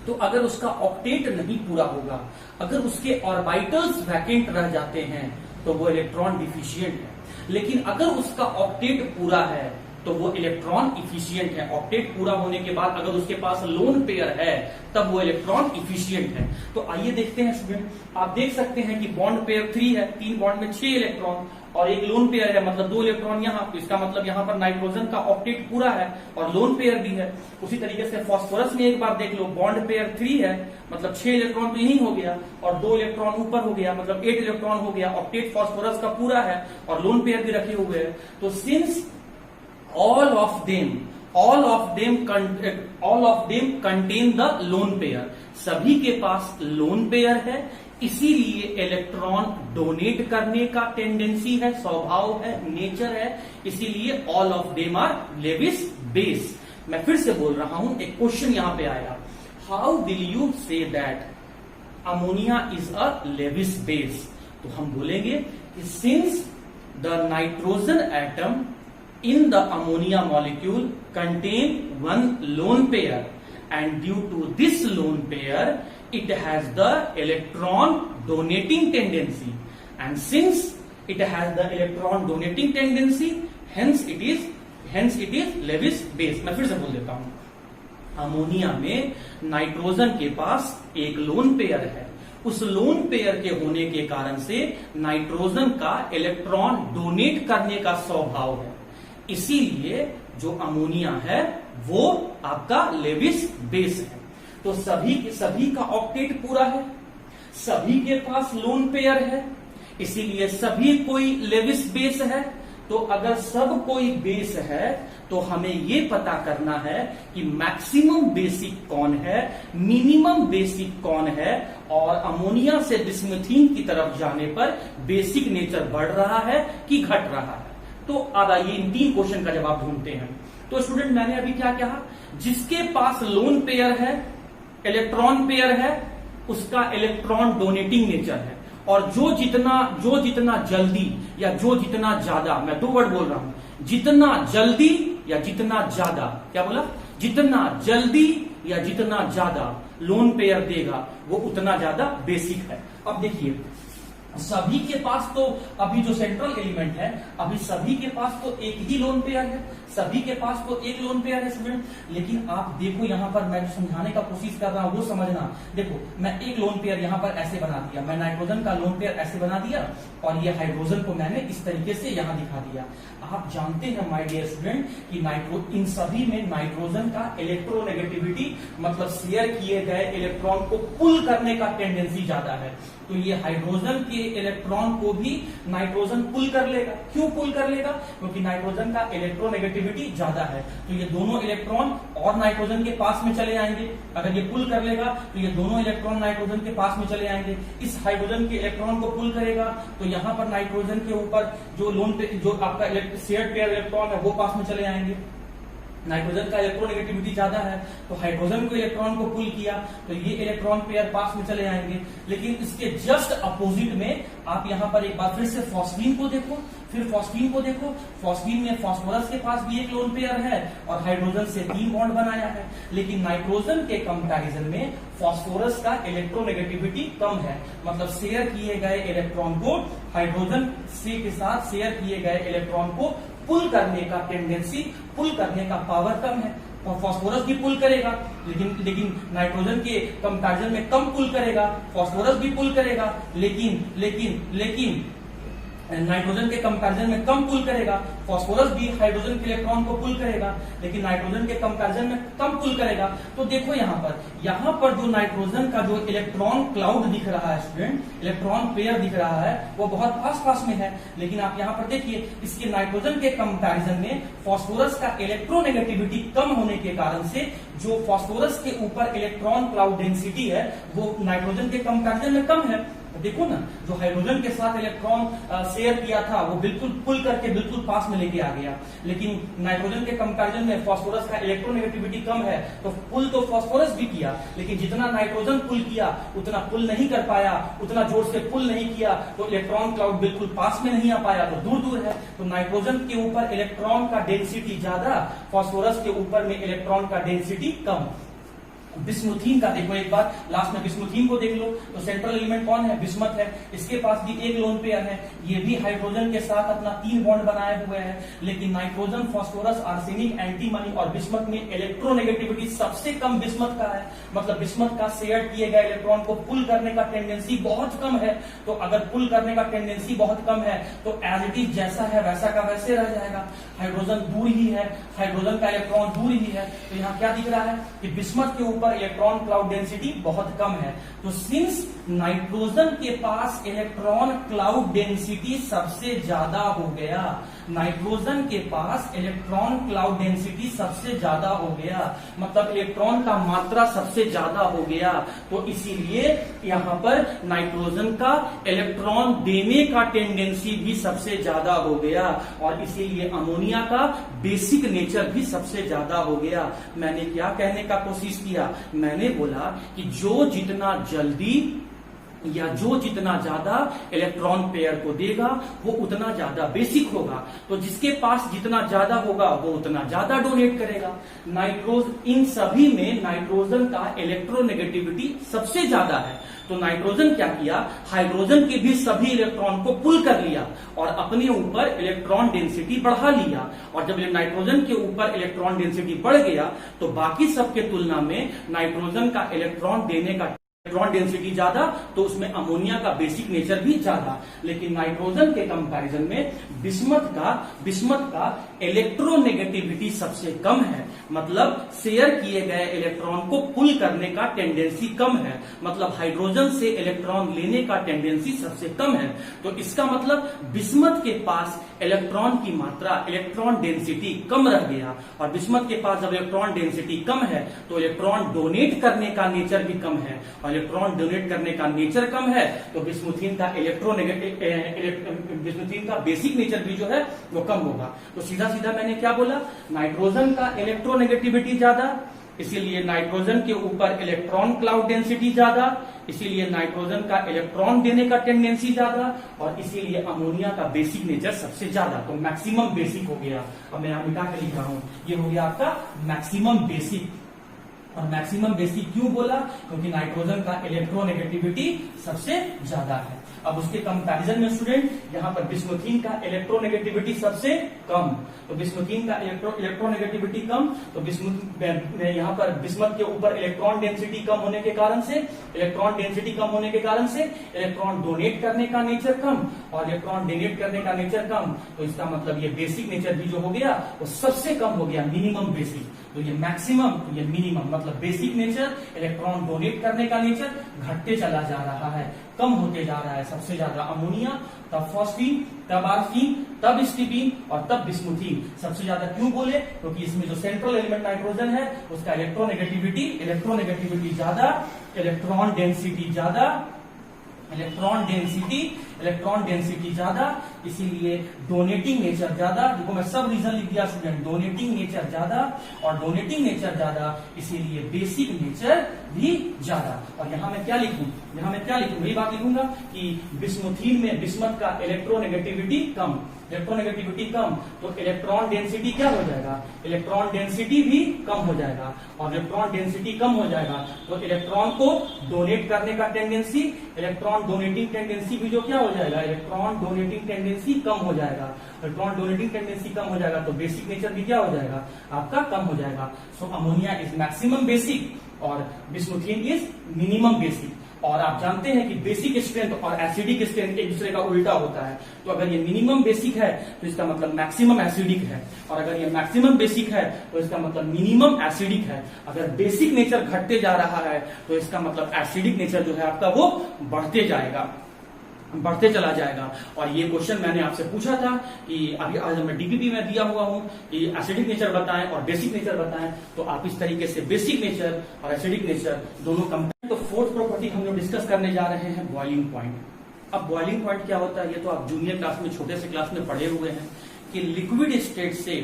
तो अगर उसका ऑक्टेट नहीं पूरा होगा, अगर उसके ऑर्बिटल्स वैकेंट रह जाते हैं तो वो इलेक्ट्रॉन डिफिशियंट है। लेकिन अगर उसका ऑक्टेट पूरा है तो वो इलेक्ट्रॉन इफिशियंट है। ऑक्टेट पूरा होने के बाद अगर उसके पास लोन पेयर है तब वो इलेक्ट्रॉन इफिशियंट है। तो आइए देखते हैं स्टूडेंट, आप देख सकते हैं कि बॉन्ड पेयर 3 है, 3 बॉन्ड में 6 इलेक्ट्रॉन और एक लोन पेयर है, मतलब 2 इलेक्ट्रॉन यहाँ, तो इसका मतलब यहाँ पर नाइट्रोजन का ऑक्टेट पूरा है और लोन पेयर भी है। उसी तरीके से फास्फोरस में एक बार देख लो, बॉन्ड पेयर 3 है, मतलब 6 इलेक्ट्रॉन तो यही हो गया और 2 इलेक्ट्रॉन ऊपर हो गया, मतलब 8 इलेक्ट्रॉन हो गया। ऑक्टेट फास्फोरस का पूरा है और लोन पेयर भी रखे हुए हैं। तो since all of them contain the lone pair, सभी के पास लोन पेयर है, इसीलिए इलेक्ट्रॉन डोनेट करने का टेंडेंसी है, स्वभाव है, नेचर है, इसीलिए all of them are Lewis base. मैं फिर से बोल रहा हूं, एक क्वेश्चन यहां पे आएगा, how will you say that ammonia is a Lewis base? तो हम बोलेंगे कि since the nitrogen atom in the ammonia molecule contain one lone pair and due to this lone pair it has the electron donating tendency, and since it has the electron donating tendency hence it is Lewis base। मैं फिर से बोल देता हूं, ammonia में nitrogen के पास एक lone pair है, उस लोन पेयर के होने के कारण से नाइट्रोजन का इलेक्ट्रॉन डोनेट करने का स्वभाव है, इसीलिए जो अमोनिया है वो आपका लेविस बेस है। तो सभी का ऑक्टेट पूरा है, सभी के पास लोन पेयर है, इसीलिए सभी कोई लेविस बेस है। तो अगर सब कोई बेस है तो हमें ये पता करना है कि मैक्सिमम बेसिक कौन है, मिनिमम बेसिक कौन है, और अमोनिया से बिस्मुथीन की तरफ जाने पर बेसिक नेचर बढ़ रहा है कि घट रहा है। तो अब आइए इन 3 क्वेश्चन का जवाब ढूंढते हैं। तो स्टूडेंट मैंने अभी क्या कहा, जिसके पास लोन पेयर है, इलेक्ट्रॉन पेयर है, उसका इलेक्ट्रॉन डोनेटिंग नेचर है, और जो जितना जल्दी या जो जितना ज्यादा, मैं 2 वर्ड बोल रहा हूं, जितना जल्दी या जितना ज्यादा, क्या बोला, जितना जल्दी या जितना ज्यादा लोन पेयर देगा वो उतना ज्यादा बेसिक है। अब देखिए सभी के पास तो अभी जो सेंट्रल एलिमेंट है, अभी सभी के पास तो एक ही लोन पेयर है, सभी के पास तो एक लोन पेयर है स्टूडेंट। लेकिन आप देखो यहां पर मैं समझाने का कोशिश कर रहा हूं वो समझना। देखो मैं एक लोन पेयर यहां पर ऐसे बना दिया, मैं नाइट्रोजन का लोन पेयर ऐसे बना दिया और ये हाइड्रोजन को मैंने इस तरीके से यहां दिखा दिया। आप जानते हैं माय डियर स्टूडेंट कि इन सभी में नाइट्रोजन का इलेक्ट्रोनेगेटिविटी, मतलब शेयर किए गए इलेक्ट्रॉन को पुल करने का टेंडेंसी ज्यादा है। तो ये हाइड्रोजन के इलेक्ट्रॉन को भी नाइट्रोजन पुल कर लेगा। क्यों पुल कर लेगा? क्योंकि नाइट्रोजन का इलेक्ट्रोनेगेटिविटी ज्यादा है, तो ये दोनों इलेक्ट्रॉन और नाइट्रोजन के पास में चले आएंगे। अगर ये पुल कर लेगा तो ये दोनों इलेक्ट्रॉन नाइट्रोजन के पास में चले आएंगे। इस हाइड्रोजन के इलेक्ट्रॉन को पुल करेगा तो यहाँ पर नाइट्रोजन के ऊपर जो लोन पे जो आपका शेयर्ड पेयर इलेक्ट्रॉन है वो पास में चले आएंगे। नाइट्रोजन का इलेक्ट्रोनेगेटिविटी ज्यादा है तो हाइड्रोजन को इलेक्ट्रॉन को पुल किया तो ये इलेक्ट्रॉन पेयर पास में चले आएंगे। लेकिन इसके जस्ट अपोजिट में आप यहां पर एक बार फिर से फॉस्फीन को देखो, फिर फॉस्फीन को देखो। फॉस्फीन में फास्फोरस के पास भी एक लोन पेयर है और हाइड्रोजन से 3 बॉन्ड बनाया है। लेकिन नाइट्रोजन के कंपैरिजन में फास्फोरस का इलेक्ट्रोनेगेटिविटी कम है, मतलब शेयर किए गए इलेक्ट्रॉन को हाइड्रोजन के साथ शेयर किए गए इलेक्ट्रॉन को पुल करने का टेंडेंसी, पुल करने का पावर कम है। फास्फोरस भी पुल करेगा लेकिन नाइट्रोजन के कंपैरिजन में कम पुल करेगा। फास्फोरस भी पुल करेगा लेकिन नाइट्रोजन के कंपैरिजन में कम पुल करेगा। फास्फोरस भी हाइड्रोजन के इलेक्ट्रॉन को पुल करेगा लेकिन नाइट्रोजन के कंपैरिजन में कम पुल करेगा। तो देखो यहाँ पर जो नाइट्रोजन का जो इलेक्ट्रॉन क्लाउड दिख रहा है स्टूडेंट, इलेक्ट्रॉन पेयर दिख रहा है वो बहुत पास में है। लेकिन आप यहाँ पर देखिए इसके नाइट्रोजन के कंपैरिजन में फास्फोरस का इलेक्ट्रोनेगेटिविटी कम होने के कारण से जो फास्फोरस के ऊपर इलेक्ट्रॉन क्लाउड डेंसिटी है वो नाइट्रोजन के कंपैरिजन में कम है। देखो ना, जो हाइड्रोजन के साथ इलेक्ट्रॉन शेयर किया था वो बिल्कुल पुल करके बिल्कुल पास में लेके आ गया। लेकिन नाइट्रोजन के कंपैरिजन में फास्फोरस का इलेक्ट्रोनेगेटिविटी कम है तो पुल तो फास्फोरस भी किया, लेकिन जितना नाइट्रोजन पुल किया उतना पुल नहीं कर पाया, उतना जोर से पुल नहीं किया तो इलेक्ट्रॉन क्लाउड बिल्कुल पास में नहीं आ पाया, तो दूर है। तो नाइट्रोजन के ऊपर इलेक्ट्रॉन का डेंसिटी ज्यादा, फास्फोरस के ऊपर में इलेक्ट्रॉन का डेंसिटी कम। बिस्मुथीन का देखो एक बार, लास्ट में बिस्मुथीन को देख लो तो सेंट्रल एलिमेंट कौन है, बिस्मथ है। इसके पास भी एक लोन पेयर है, ये भी हाइड्रोजन के साथ अपना 3 बॉन्ड बनाए हुए हैं। लेकिन नाइट्रोजन, फास्फोरस, आर्सेनिक, एंटीमनी और बिस्मथ में इलेक्ट्रोनेगेटिविटी सबसे कम बिस्मथ का है। मतलब बिस्मथ का शेयर किए गए इलेक्ट्रॉन को पुल करने का टेंडेंसी बहुत कम है। तो अगर पुल करने का टेंडेंसी बहुत कम है तो एज इट इज जैसा है वैसा का वैसे रह जाएगा। हाइड्रोजन दूर ही है, हाइड्रोजन का इलेक्ट्रॉन दूर ही है, तो यहाँ क्या दिख रहा है कि बिस्मथ के ऊपर इलेक्ट्रॉन क्लाउड डेंसिटी बहुत कम है। तो सिंस नाइट्रोजन के पास इलेक्ट्रॉन क्लाउड डेंसिटी सबसे ज्यादा हो गया, नाइट्रोजन के पास इलेक्ट्रॉन क्लाउड डेंसिटी सबसे ज्यादा हो गया, मतलब इलेक्ट्रॉन का मात्रा सबसे ज्यादा हो गया, तो इसीलिए यहां पर नाइट्रोजन का इलेक्ट्रॉन देने का टेंडेंसी भी सबसे ज्यादा हो गया और इसीलिए अमोनिया का बेसिक नेचर भी सबसे ज्यादा हो गया। मैंने क्या कहने का कोशिश किया, मैंने बोला कि जो जितना जल्दी या जो जितना ज्यादा इलेक्ट्रॉन पेयर को देगा वो उतना ज्यादा बेसिक होगा। तो जिसके पास जितना ज्यादा होगा वो उतना ज्यादा डोनेट करेगा। इन सभी में नाइट्रोजन का इलेक्ट्रोनेगेटिविटी सबसे ज्यादा है। तो नाइट्रोजन क्या किया, हाइड्रोजन के भी सभी इलेक्ट्रॉन को पुल कर लिया और अपने ऊपर इलेक्ट्रॉन डेंसिटी बढ़ा लिया। और जब नाइट्रोजन के ऊपर इलेक्ट्रॉन डेंसिटी बढ़ गया तो बाकी सबके तुलना में नाइट्रोजन का इलेक्ट्रॉन देने का इलेक्ट्रॉन डेंसिटी ज्यादा, तो उसमें अमोनिया का बेसिक नेचर भी ज्यादा। लेकिन नाइट्रोजन के कंपैरिजन में बिस्मथ का इलेक्ट्रोनेगेटिविटी सबसे कम है, मतलब शेयर किए गए इलेक्ट्रॉन को पुल करने का टेंडेंसी कम है, मतलब हाइड्रोजन से इलेक्ट्रॉन लेने का टेंडेंसी सबसे कम है। तो इसका मतलब बिस्मथ के पास इलेक्ट्रॉन की मात्रा, इलेक्ट्रॉन डेंसिटी कम रह गया। और बिस्मथ के पास जब इलेक्ट्रॉन डेंसिटी कम है तो इलेक्ट्रॉन डोनेट करने का नेचर भी कम है, और इलेक्ट्रॉन डोनेट करने का नेचर कम है तो बिस्मुथीन का बिस्मुथीन का बेसिक नेचर भी जो है वो कम होगा। तो सीधा सीधा मैंने क्या बोला, नाइट्रोजन का इलेक्ट्रोनेगेटिविटी ज्यादा, इसीलिए नाइट्रोजन के ऊपर इलेक्ट्रॉन क्लाउड डेंसिटी ज्यादा, इसीलिए नाइट्रोजन का इलेक्ट्रॉन देने का टेंडेंसी ज्यादा, और इसीलिए अमोनिया का बेसिक नेचर सबसे ज्यादा। तो मैक्सिमम बेसिक हो गया। अब मैं यहां मिटा के लिख रहा हूं, ये हो गया आपका मैक्सिमम बेसिक। और मैक्सिमम बेसिक क्यों बोला, क्योंकि नाइट्रोजन का इलेक्ट्रोनेगेटिविटी सबसे ज्यादा है। अब उसके कंपैरिजन में स्टूडेंट यहाँ पर बिस्मुथीन का इलेक्ट्रोनेगेटिविटी सबसे कम, तो बिस्मुथीन का इलेक्ट्रोनेगेटिविटी कम, तो यहाँ पर बिस्मथ के ऊपर इलेक्ट्रॉन डेंसिटी कम होने के कारण से, इलेक्ट्रॉन डोनेट करने का नेचर कम, और इलेक्ट्रॉन डोनेट करने का नेचर कम, तो इसका मतलब ये बेसिक नेचर भी जो हो गया वो सबसे कम हो गया, मिनिमम बेसिक। तो ये मैक्सिमम, तो ये मिनिमम, मतलब बेसिक नेचर, इलेक्ट्रॉन डोनेट करने का नेचर घटते चला जा रहा है, कम होते जा रहा है। सबसे ज्यादा अमोनिया, तब फॉस्फीन, तब आर्फीन, तब स्टीपीन और तब बिस्मुथीन। सबसे ज्यादा क्यों बोले, क्योंकि इसमें जो सेंट्रल एलिमेंट नाइट्रोजन है उसका इलेक्ट्रोनेगेटिविटी ज्यादा, इलेक्ट्रॉन डेंसिटी ज्यादा, इसीलिए डोनेटिंग नेचर ज्यादा। देखो मैं सब रीजन लिख दिया स्टूडेंट, डोनेटिंग नेचर ज्यादा, और डोनेटिंग नेचर ज्यादा इसीलिए बेसिक नेचर भी ज्यादा। और यहाँ मैं क्या लिखूं, वही बात लिखूंगा कि बिस्मुथीन में बिस्मथ का इलेक्ट्रोनेगेटिविटी कम, तो इलेक्ट्रॉन डेंसिटी क्या हो जाएगा, इलेक्ट्रॉन डेंसिटी भी कम हो जाएगा, और इलेक्ट्रॉन डेंसिटी कम हो जाएगा तो इलेक्ट्रॉन को डोनेट करने का टेंडेंसी, इलेक्ट्रॉन डोनेटिंग टेंडेंसी भी जो क्या हो जाएगा, इलेक्ट्रॉन डोनेटिंग टेंडेंसी कम हो जाएगा। इलेक्ट्रॉन डोनेटिंग टेंडेंसी कम हो जाएगा तो बेसिक नेचर भी क्या हो जाएगा, आपका कम हो जाएगा। सो अमोनिया इज मैक्सिमम बेसिक और बिस्मुथीन इज मिनिमम बेसिक। और आप जानते हैं कि बेसिक स्ट्रेंथ और एसिडिक स्ट्रेंथ एक दूसरे का उल्टा होता है। तो अगर ये मिनिमम बेसिक है तो इसका मतलब मैक्सिमम एसिडिक है, और अगर ये मैक्सिमम बेसिक है तो इसका मतलब मिनिमम एसिडिक है। अगर बेसिक नेचर घटते जा रहा है तो इसका मतलब एसिडिक नेचर जो है आपका वो बढ़ते चला जाएगा। और ये क्वेश्चन मैंने आपसे पूछा था कि अभी आज मैं डीपीपी में दिया हुआ हूं कि एसिडिक नेचर बताएं और बेसिक नेचर बताएं, तो आप इस तरीके से बेसिक नेचर और एसिडिक नेचर दोनों कंपेयर। तो फोर्थ प्रॉपर्टी हम लोग डिस्कस करने जा रहे हैं बॉइलिंग पॉइंट। अब बॉइलिंग पॉइंट क्या होता है, ये तो आप जूनियर क्लास में, छोटे से क्लास में पढ़े हुए हैं कि लिक्विड स्टेट से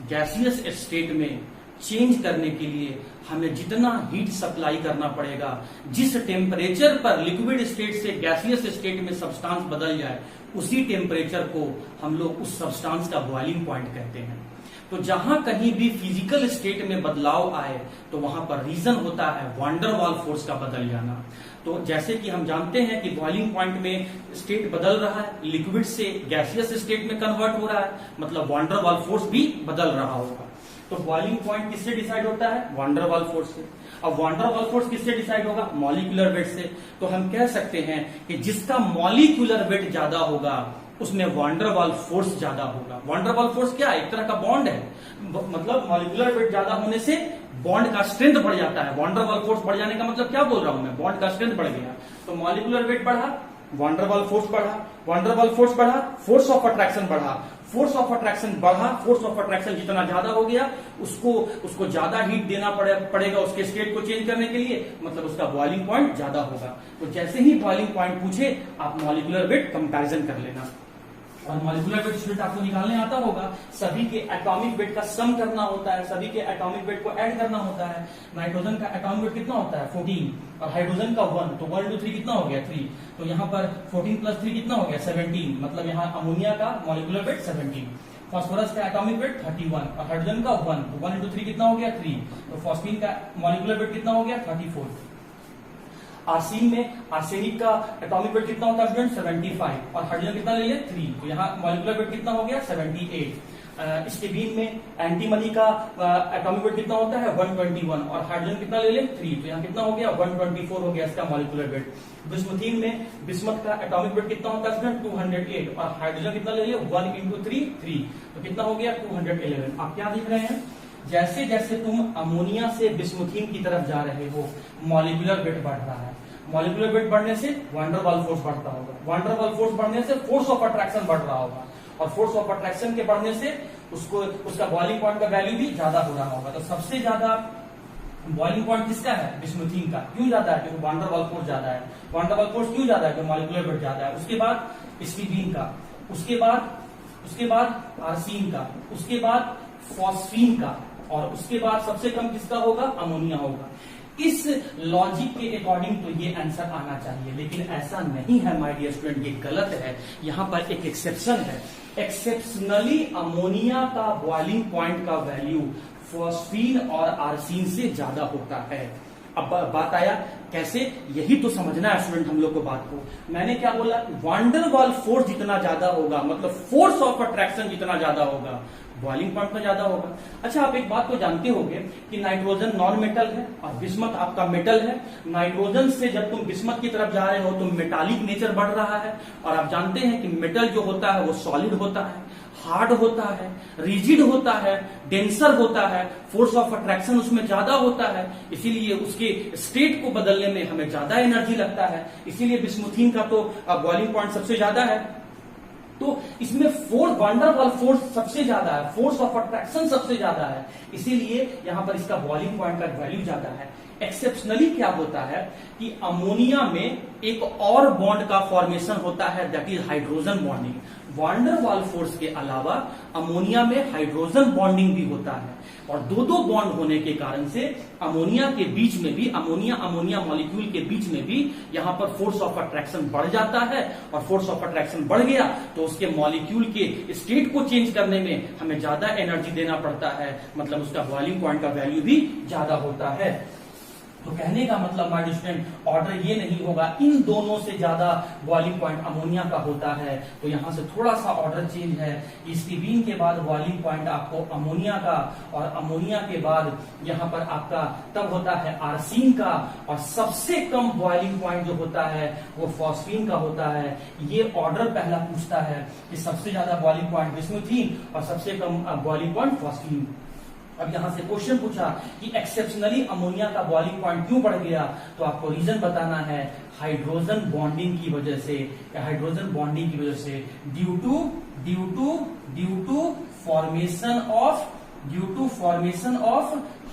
गैसियस स्टेट में चेंज करने के लिए हमें जितना हीट सप्लाई करना पड़ेगा, जिस टेम्परेचर पर लिक्विड स्टेट से गैसियस स्टेट में सब्सटेंस बदल जाए, उसी टेम्परेचर को हम लोग उस सब्सटेंस का बॉइलिंग पॉइंट कहते हैं। तो जहां कहीं भी फिजिकल स्टेट में बदलाव आए तो वहां पर रीजन होता है वान डर वाल फोर्स का बदल जाना। तो जैसे कि हम जानते हैं कि बॉइलिंग पॉइंट में स्टेट बदल रहा है, लिक्विड से गैसियस स्टेट में कन्वर्ट हो रहा है, मतलब वान डर वाल फोर्स भी बदल रहा होगा। तो बॉइलिंग पॉइंट किससे डिसाइड होता है? वान डर वाल फोर्स से। अब वान डर वाल फोर्स किससे डिसाइड होगा? मॉलिक्यूलर वेट से। तो हम कह सकते हैं कि जिसका मॉलिक्यूलर वेट ज्यादा होगा उसमें वान डर वाल फोर्स ज्यादा होगा। वान डर वाल फोर्स क्या है? एक तरह का बॉन्ड है, मतलब मॉलिक्यूलर वेट ज्यादा होने से बॉन्ड का स्ट्रेंथ बढ़ जाता है। वान डर वाल फोर्स बढ़ जाने का मतलब क्या बोल रहा हूं मैं? बॉन्ड का स्ट्रेंथ बढ़ गया। तो मॉलिक्यूलर वेट बढ़ा, वान डर वाल फोर्स बढ़ा, वान डर वाल फोर्स बढ़ा, फोर्स ऑफ अट्रैक्शन बढ़ा, फोर्स ऑफ अट्रैक्शन बढ़ा, फोर्स ऑफ अट्रैक्शन जितना ज्यादा हो गया उसको ज्यादा हीट देना पड़ेगा उसके स्टेट को चेंज करने के लिए, मतलब उसका बॉइलिंग पॉइंट ज्यादा होगा। तो जैसे ही बॉइलिंग पॉइंट पूछे आप मॉलिक्यूलर वेट कंपैरिजन कर लेना। और मॉलिक्यूलर वेट स्टूडेंट आपको निकालने आता होगा, सभी के एटॉमिक वेट का सम करना होता है, सभी के एटॉमिक वेट को ऐड करना होता है। नाइट्रोजन का एटॉमिक वेट कितना होता है? 14 और हाइड्रोजन का 1, तो 1 into 3 कितना हो गया? 3। तो यहाँ पर 14 + 3 कितना हो गया? 17, मतलब यहाँ अमोनिया का मॉलिक्यूलर वेट 17। फास्फोरस का एटॉमिक वेट 31 और हाइड्रोजन का 1, तो 1 into 3 कितना हो गया? 3। तो फॉस्फीन का मॉलिक्यूलर वेट कितना हो गया? 34। आर्सेन में आर्सेनिक का एटॉमिक वेट कितना होता है स्टूडेंट? 75 और हाइड्रोजन कितना ले लिया? 3। तो यहाँ मॉलिक्यूलर वेट कितना हो गया? 78। स्टीबीन में एंटीमनी का एटॉमिक वेट कितना होता है? 121 और हाइड्रोजन कितना ले लिया? 3। तो यहाँ कितना हो गया? 124 हो गया इसका मॉलिक्यूलर वेट। बिस्मुथीन में बिस्मथ का एटॉमिक वेट कितना होता है स्टूडेंट? 208 और हाइड्रोजन कितना ले लिया? 1 into 3, 3। तो कितना हो गया? 211। आप क्या देख रहे हैं? जैसे जैसे तुम अमोनिया से बिस्मुथीन की तरफ जा रहे हो मॉलिक्यूलर वेट बढ़ रहा है। मॉलिक्यूलर वेट बढ़ने से वान डर वाल फोर्स बढ़ता होगा, वान डर वाल फोर्स बढ़ने से फोर्स ऑफ अट्रैक्शन बढ़ रहा होगा और फोर्स ऑफ अट्रैक्शन के बढ़ने से उसका बॉइलिंग पॉइंट का वैल्यू भी ज्यादा हो रहा होगा। तो सबसे ज्यादा बॉइलिंग पॉइंट किसका है? बिस्मुथीन का। क्यों ज्यादा है? क्योंकि वान डर वाल फोर्स ज्यादा है। वान डर वाल फोर्स क्यों ज्यादा है? क्योंकि मॉलिक्यूलर वेट ज्यादा है। उसके बाद स्टीबीन का, उसके बाद आर्सेन का, उसके बाद फॉस्फीन का और उसके बाद सबसे कम किसका होगा? अमोनिया होगा। इस लॉजिक के अकॉर्डिंग तो ये आंसर आना चाहिए, लेकिन ऐसा नहीं है माय डियर स्टूडेंट, ये गलत है। यहां पर एक एक्सेप्शन है। एक्सेप्शनली अमोनिया का बॉइलिंग पॉइंट का वैल्यू फॉस्फीन और आर्सेन से ज्यादा होता है। अब बात आया कैसे, यही तो समझना है स्टूडेंट हम लोग को बात को। मैंने क्या बोला? वान डर वाल फोर्स जितना ज्यादा होगा, मतलब फोर्स ऑफ अट्रैक्शन जितना ज्यादा होगा, बॉइलिंग पॉइंट में ज्यादा होगा। अच्छा, आप एक बात तो जानते होंगे कि नाइट्रोजन नॉन मेटल है और बिस्मथ आपका मेटल है। नाइट्रोजन से जब तुम बिस्मथ की तरफ जा रहे हो तो मेटालिक नेचर बढ़ रहा है और आप जानते हैं कि मेटल जो होता है वो सॉलिड होता है, हार्ड होता है, रिजिड होता है, डेंसर होता है, फोर्स ऑफ अट्रैक्शन उसमें ज्यादा होता है, इसीलिए उसके स्टेट को बदलने में हमें ज्यादा एनर्जी लगता है। इसीलिए बिस्मुथीन का तो बॉइलिंग पॉइंट सबसे ज्यादा है। तो इसमें फोर्स, वान डर वाल फोर्स सबसे ज्यादा है, फोर्स ऑफ अट्रैक्शन सबसे ज्यादा है, इसीलिए यहां पर इसका बॉइलिंग पॉइंट का वैल्यू ज्यादा है। एक्सेप्शनली क्या होता है कि अमोनिया में एक और बॉन्ड का फॉर्मेशन होता है, दैट इज हाइड्रोजन बॉन्डिंग। वान डर वाल फोर्स के अलावा अमोनिया में हाइड्रोजन बॉन्डिंग भी होता है और दो बॉन्ड होने के कारण से अमोनिया के बीच में भी, अमोनिया मॉलिक्यूल के बीच में भी यहां पर फोर्स ऑफ अट्रैक्शन बढ़ जाता है और फोर्स ऑफ अट्रैक्शन बढ़ गया तो उसके मॉलिक्यूल के स्टेट को चेंज करने में हमें ज्यादा एनर्जी देना पड़ता है, मतलब उसका बॉइलिंग पॉइंट का वैल्यू भी ज्यादा होता है। तो कहने का मतलब माय स्टूडेंट ऑर्डर ये नहीं होगा इन दोनों से ज्यादा बॉइलिंग पॉइंट अमोनिया का होता है, तो यहां से थोड़ा सा ऑर्डर चेंज है। स्टीबीन के बाद बॉइलिंग पॉइंट आपको अमोनिया का और अमोनिया के बाद यहां पर आपका तब होता है आर्सेन का और सबसे कम बॉइलिंग पॉइंट जो होता है वो फॉस्फीन का होता है। ये ऑर्डर पहला पूछता है कि सबसे ज्यादा बॉइलिंग पॉइंट बिस्मुथीन और सबसे कम बॉइलिंग पॉइंट फॉस्फीन। अब यहां से क्वेश्चन पूछा कि एक्सेप्शनली अमोनिया का बॉइलिंग पॉइंट क्यों बढ़ गया, तो आपको रीजन बताना है हाइड्रोजन बॉन्डिंग की वजह से, हाइड्रोजन बॉन्डिंग की वजह से due to formation of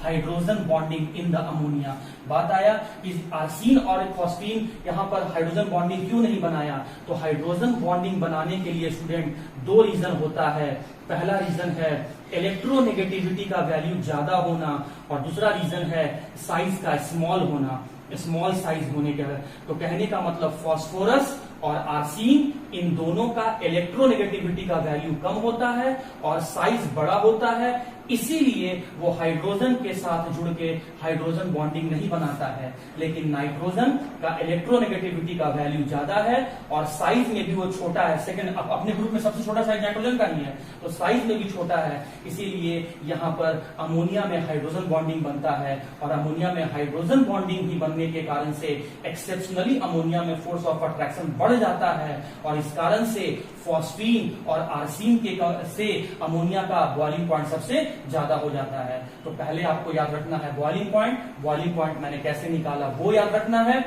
hydrogen bonding in the ammonia. बात आया कि आर्सीन और फॉस्फीन यहाँ पर हाइड्रोजन बॉन्डिंग क्यों नहीं बनाया, तो हाइड्रोजन बॉन्डिंग बनाने के लिए स्टूडेंट दो रीजन होता है। पहला रीजन है इलेक्ट्रोनेगेटिविटी का वैल्यू ज्यादा होना और दूसरा रीजन है साइज का स्मॉल होना, स्मॉल साइज होने का। तो कहने का मतलब फास्फोरस और आर्सीन इन दोनों का इलेक्ट्रोनेगेटिविटी का वैल्यू कम होता है और साइज बड़ा होता है, इसीलिए वो हाइड्रोजन के साथ जुड़ के हाइड्रोजन बॉन्डिंग नहीं बनाता है। लेकिन नाइट्रोजन का इलेक्ट्रोनेगेटिविटी का वैल्यू ज्यादा है और साइज में भी वो छोटा है। सेकंड, अपने ग्रुप में सबसे छोटा साइज नाइट्रोजन का ही है, तो साइज में भी छोटा है, इसीलिए यहाँ पर अमोनिया में हाइड्रोजन बॉन्डिंग बनता है और अमोनिया में हाइड्रोजन बॉन्डिंग ही बनने के कारण से एक्सेप्शनली अमोनिया में फोर्स ऑफ अट्रैक्शन बढ़ जाता है और इस कारण से फॉस्फीन और आर्सीन के से अमोनिया का बॉइलिंग पॉइंट सबसे ज्यादा हो जाता है। तो पहले आपको याद रखना है बॉइलिंग पॉइंट मैंने कैसे निकाला वो याद रखना है।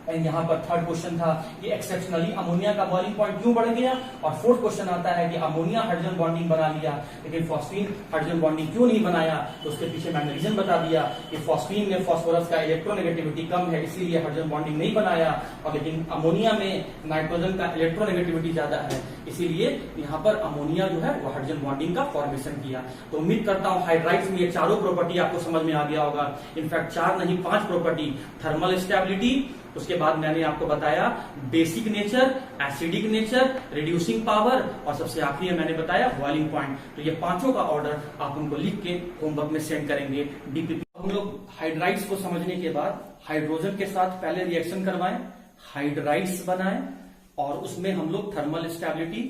एंड यहाँ पर थर्ड क्वेश्चन था कि एक्सेप्शनली अमोनिया का बॉइलिंग पॉइंट क्यों बढ़ गया, और फोर्थ क्वेश्चन आता है कि अमोनिया हाइड्रोजन बॉन्डिंग बना लिया लेकिन फॉस्फीन हाइड्रोजन बॉन्डिंग क्यों नहीं बनाया। तो उसके पीछे मैंने रीजन बता दिया कि फॉस्फीन में फॉस्फोरस का इलेक्ट्रोनेगेटिविटी कम है इसीलिए हाइड्रोजन बॉन्डिंग नहीं बनाया, और लेकिन अमोनिया में नाइट्रोजन का इलेक्ट्रोनेगेटिविटी ज्यादा है इसीलिए यहाँ पर अमोनिया जो है वो हाइड्रोजन बॉन्डिंग का फॉर्मेशन किया। तो उम्मीद करता हूँ हाइड्राइड्स में ये चारों प्रॉपर्टी आपको समझ में आ गया होगा। इनफैक्ट 4 नहीं 5 प्रॉपर्टी, थर्मल स्टेबिलिटी, उसके बाद मैंने आपको बताया basic nature, acidic nature, reducing power और सबसे आखिरी मैंने बताया बॉइलिंग पॉइंट। तो ये पांचों का ऑर्डर आप उनको लिख के होमवर्क में सेंड करेंगे डीपीपी। हम लोग हाइड्राइड्स को समझने के बाद हाइड्रोजन के साथ पहले रिएक्शन करवाएं, हाइड्राइड्स बनाएं और उसमें हम लोग thermal stability,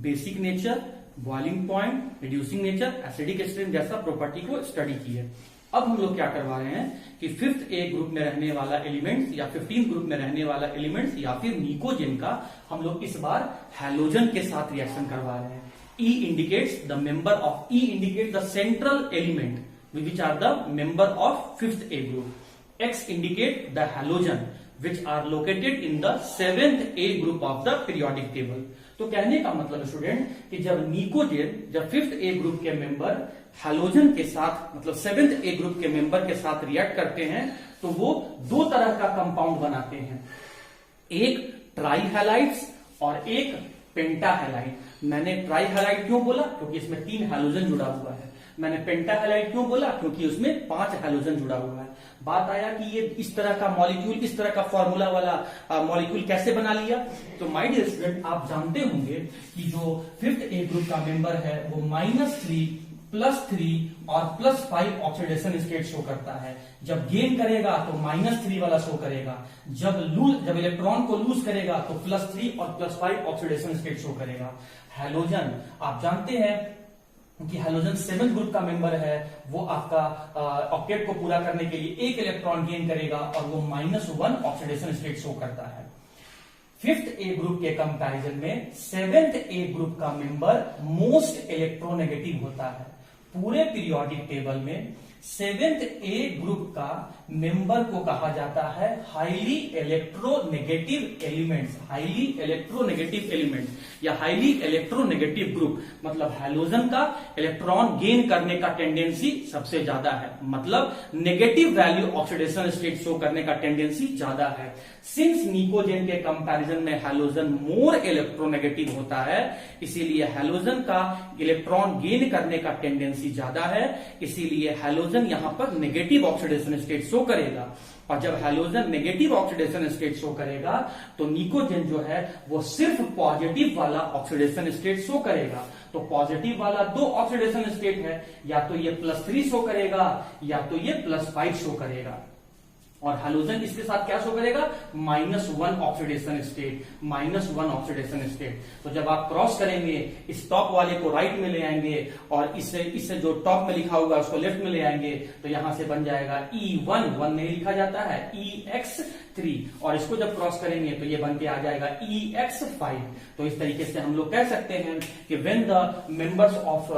basic nature, boiling point, reducing nature, acidic strength जैसा प्रॉपर्टी को स्टडी किए। अब हम लोग क्या करवा रहे हैं कि 5th ए ग्रुप में रहने वाला एलिमेंट्स या 15th ग्रुप में रहने वाला एलिमेंट्स या फिर निकोजेन का हम लोग इस बार हैलोजन के साथ रिएक्शन करवा रहे हैं। E indicates the member of, E indicate the central element which are the member of 5th A group. X indicate the halogen which are located in the 7th A group of the periodic table। तो कहने का मतलब student कि जब निकोजेन, जब 5th A group के member halogen के साथ मतलब 7th A ग्रुप के मेंबर के साथ रिएक्ट करते हैं तो वो दो तरह का कंपाउंड बनाते हैं, एक ट्राई हैलाइड्स और एक पेंटा हैलाइड। मैंने ट्राई हैलाइड क्यों बोला, क्योंकि इसमें 3 हैलोजन जुड़ा हुआ है। मैंने पेंटा हैलाइड क्यों बोला, क्योंकि उसमें 5 हैलोजन जुड़ा हुआ है। बात आया कि ये इस तरह का मॉलिक्यूल, इस तरह का फॉर्मूला वाला मॉलिक्यूल कैसे बना लिया। तो माय डियर स्टूडेंट, आप जानते होंगे कि जो 5th ए ग्रुप का मेंबर है वो -3, +3 और +5 ऑक्सीडेशन स्टेट शो करता है। जब गेन करेगा तो -3 वाला शो करेगा, जब इलेक्ट्रॉन को लूज करेगा तो +3 और +5 ऑक्सीडेशन स्टेट शो करेगा। हैलोजन आप जानते हैं कि हैलोजन 7th ग्रुप का मेंबर है, वो आपका ऑक्टेट को पूरा करने के लिए 1 इलेक्ट्रॉन गेन करेगा और वो -1 ऑक्सीडेशन स्टेट शो करता है। 5th ए ग्रुप के कंपैरिजन में 7th ए ग्रुप का मेंबर मोस्ट इलेक्ट्रोनेगेटिव होता है। पूरे पीरियोडिक टेबल में 7th ए ग्रुप का मेंबर को कहा जाता है highly electronegative elements, highly electronegative elements या हाईली इलेक्ट्रोनेगेटिव ग्रुप। मतलब हैलोजन का इलेक्ट्रॉन गेन करने का टेंडेंसी सबसे ज्यादा है, मतलब negative value oxidation state show करने का टेंडेंसी ज्यादा है। सिंस निकोजेन के कंपैरिजन में हैलोजन मोर इलेक्ट्रोनेगेटिव होता है, इसीलिए हैलोजन का इलेक्ट्रॉन गेन करने का टेंडेंसी ज्यादा है, इसीलिए हैलोजन यहां पर नेगेटिव ऑक्सीडेशन स्टेट शो करेगा। और जब halogen negative oxidation state show करेगा तो निकोजेन जो है वो सिर्फ पॉजिटिव वाला ऑक्सीडेशन स्टेट शो करेगा। तो पॉजिटिव वाला 2 ऑक्सीडेशन स्टेट है, या तो ये +3 शो करेगा या तो ये +5 शो करेगा। और हैलोजन इसके साथ क्या शो करेगा, -1 ऑक्सीडेशन स्टेट, -1 ऑक्सीडेशन स्टेट। तो जब आप क्रॉस करेंगे इस टॉप वाले को राइट में ले आएंगे और इससे जो टॉप में लिखा होगा उसको लेफ्ट में ले आएंगे तो यहां से बन जाएगा E1, 1 नहीं लिखा जाता है, EX3, और इसको जब क्रॉस करेंगे तो ये बन के आ जाएगा EX5। तो इस तरीके से हम लोग कह सकते हैं कि when the members of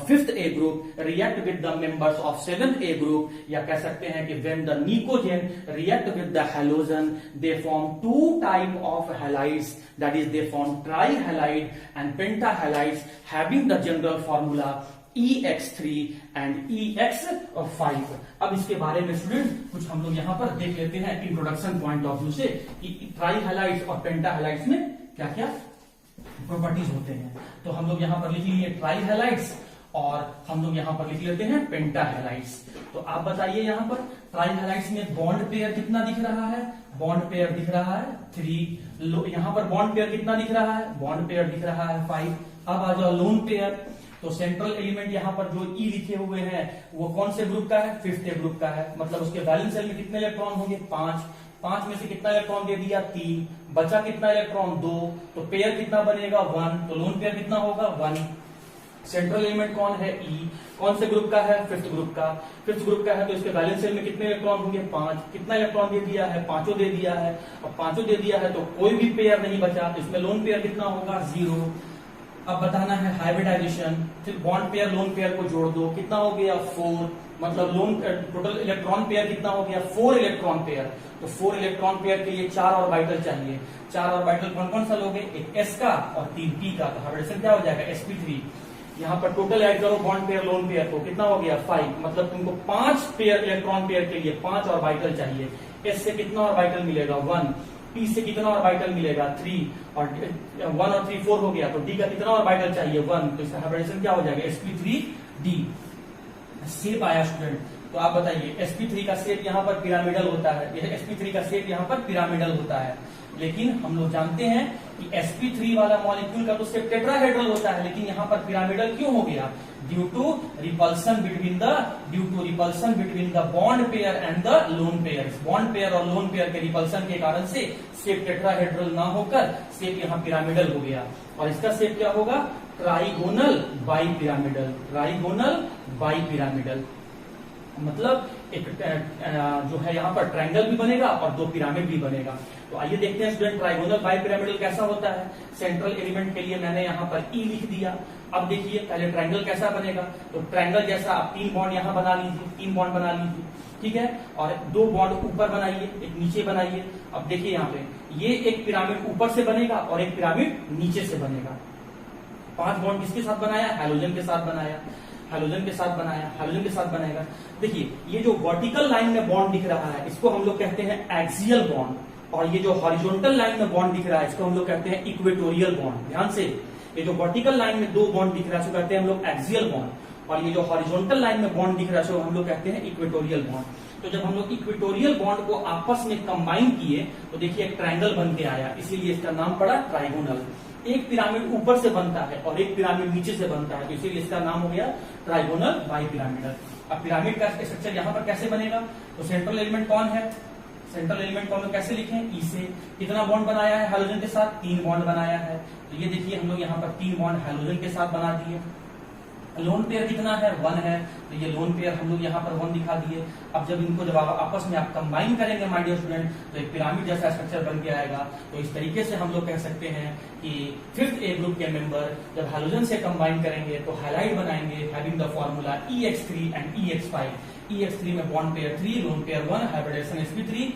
5th A group react with the members of 7th A group, या कह सकते हैं कि when the pnictogen react with the halogen, they form 2 type of halides, that is they form trihalides and pentahalides having the general formula EX3 and EX5। अब इसके बारे में student कुछ हम लोग यहाँ पर देख लेते हैं इंट्रोडक्शन पॉइंट ऑफ व्यू से कि ट्राई हैलाइड्स और पेंटा हैलाइड्स में क्या क्या प्रॉपर्टीज होते हैं। तो हम लोग यहाँ पर लिख लिए ट्राई हैलाइड्स और हम लोग यहाँ पर लिख लेते हैं पेंटा हैलाइड्स। तो आप बताइए यहाँ पर ट्राई हैलाइड्स में बॉन्ड पेयर कितना दिख रहा है? बॉन्ड पेयर दिख रहा है 3। यहाँ पर बॉन्ड पेयर कितना दिख रहा है? बॉन्ड पेयर दिख रहा है 5। अब आ जाओ लोन पेयर। तो सेंट्रल एलिमेंट यहाँ पर जो ई लिखे हुए हैं वो कौन से ग्रुप का है? 5th ग्रुप का है। मतलब उसके वैलेंस शेल में कितने इलेक्ट्रॉन होंगे? 5। 5 में से कितना इलेक्ट्रॉन दे दिया? 3। बचा कितना इलेक्ट्रॉन? 2। तो पेयर कितना बनेगा? 1। तो लोन पेयर कितना होगा? 1। सेंट्रल एलिमेंट कौन है? ई। कौन से ग्रुप का है? 5th ग्रुप का। 5th ग्रुप का है तो इसके वैलेंस शेल में कितने इलेक्ट्रॉन होंगे? 5। कितना इलेक्ट्रॉन दे दिया है? 5 दे दिया है। अब 5 दे दिया है तो कोई भी पेयर नहीं बचा, तो इसमें लोन पेयर कितना होगा? 0। अब बताना है हाइब्रिडाइजेशन। फिर बॉन्ड पेयर लोन पेयर को जोड़ दो, कितना हो गया? 4। मतलब लोन टोटल इलेक्ट्रॉन पेयर कितना हो गया? 4 इलेक्ट्रॉन पेयर। तो 4 इलेक्ट्रॉन पेयर के लिए 4 ऑर्बिटल चाहिए। 4 ऑर्बिटल कौन कौन सा लोगे? एक s का और 3 p का। तो हाइब्रिडेशन क्या हो जाएगा? sp3। यहाँ पर टोटल ऐड करो बॉन्ड पेयर लोन पेयर को, कितना हो गया? 5। मतलब तुमको 5 पेयर इलेक्ट्रॉन पेयर के लिए 5 ऑर्बिटल चाहिए। s से कितना ऑर्बिटल मिलेगा? 1। p से कितना ऑर्बिटल मिलेगा? 3। और 1 और 3 4 हो गया। तो d का कितना ऑर्बिटल चाहिए? 1। तो इसका हाइब्रिडेशन क्या हो जाएगा? sp3d। शेप आया स्टूडेंट। तो आप बताइए sp3 का शेप यहाँ पर पिरामिडल होता है। sp3 का शेप यहाँ पर पिरामिडल होता है, लेकिन हम लोग जानते हैं कि sp3 वाला मॉलिक्यूल का तो शेप टेट्राहेड्रल होता है, लेकिन यहाँ पर पिरामिडल क्यों हो गया? Due to repulsion between the bond pair and the lone pair. Bond pair और लोन पेयर के रिपल्सन के कारण से शेप टेट्राहेड्रल ना होकर शेप यहाँ पिरामिडल हो गया। और इसका शेप क्या होगा? Trigonal bipyramidal. ट्राइगोनल बाइपिरामिडल मतलब एक जो है यहाँ पर ट्रायंगल भी बनेगा और 2 पिरामिड भी बनेगा। तो आइए देखते हैं स्टूडेंट ट्राइगोनल बाइपिरामिडल कैसा होता है। सेंट्रल एलिमेंट के लिए मैंने यहाँ पर ई लिख दिया। अब देखिए पहले ट्रायंगल कैसा बनेगा। तो ट्रायंगल जैसा आप 3 बॉन्ड यहाँ बना लीजिए, 3 बॉन्ड बना लीजिए, ठीक है। और 2 बॉन्ड ऊपर बनाइए, एक नीचे बनाइए। अब देखिए यहाँ पे ये एक पिरामिड ऊपर से बनेगा और एक पिरामिड नीचे से बनेगा। 5 बॉन्ड किसके साथ बनाया? हैलोजन के साथ बनाया, हैलोजन के साथ बनाया, हैलोजन के साथ बनाएगा। देखिए ये जो वर्टिकल लाइन में बॉन्ड दिख रहा है इसको हम लोग कहते हैं एक्सियल बॉन्ड, और ये जो हॉरिजॉन्टल लाइन में बॉन्ड दिख रहा है इसको हम लोग कहते हैं इक्वेटोरियल बॉन्ड। ध्यान से, ये जो वर्टिकल लाइन में 2 बॉन्ड दिख रहा है इसको कहते हैं हम लोग एक्सियल बॉन्ड, और ये जो हॉरिजॉन्टल लाइन में बॉन्ड दिख रहा है इसको हम लोग कहते हैं इक्वेटोरियल बॉन्ड। तो जब हम लोग इक्वेटोरियल बॉन्ड को आपस में कंबाइन किए तो देखिए एक ट्रायंगल बन के आया, इसीलिए इसका नाम पड़ा ट्राइगोनल। एक पिरामिड ऊपर से बनता है और एक पिरामिड नीचे से बनता है, तो इसीलिए इसका नाम हो गया ट्राइगोनल बाइपिरामिडल। अब पिरामिड का स्ट्रक्चर यहाँ पर कैसे बनेगा? तो सेंट्रल एलिमेंट कौन है? सेंट्रल एलिमेंट को हम लोग कैसे लिखें? ई से। कितना बॉन्ड बनाया है हैलोजन के साथ? 3 बॉन्ड बनाया है। तो ये देखिए हम लोग यहाँ पर 3 बॉन्ड हैलोजन के साथ बना दिए। लोन पेयर कितना है? 1 है। तो ये लोन पेयर हम लोग यहाँ पर 1 दिखा दिए। अब जब इनको जब आप आपस में आप कंबाइन करेंगे माय डियर स्टूडेंट तो एक पिरामिड जैसा स्ट्रक्चर बन के आएगा। तो इस तरीके से हम लोग कह सकते हैं कि 5th ए ग्रुप के मेंबर जब हैलोजन से कंबाइन करेंगे तो हैलाइड बनाएंगे having the formula EX3 and EX5। EX3 में bond pair 3, lone pair 1, hybridisation sp3,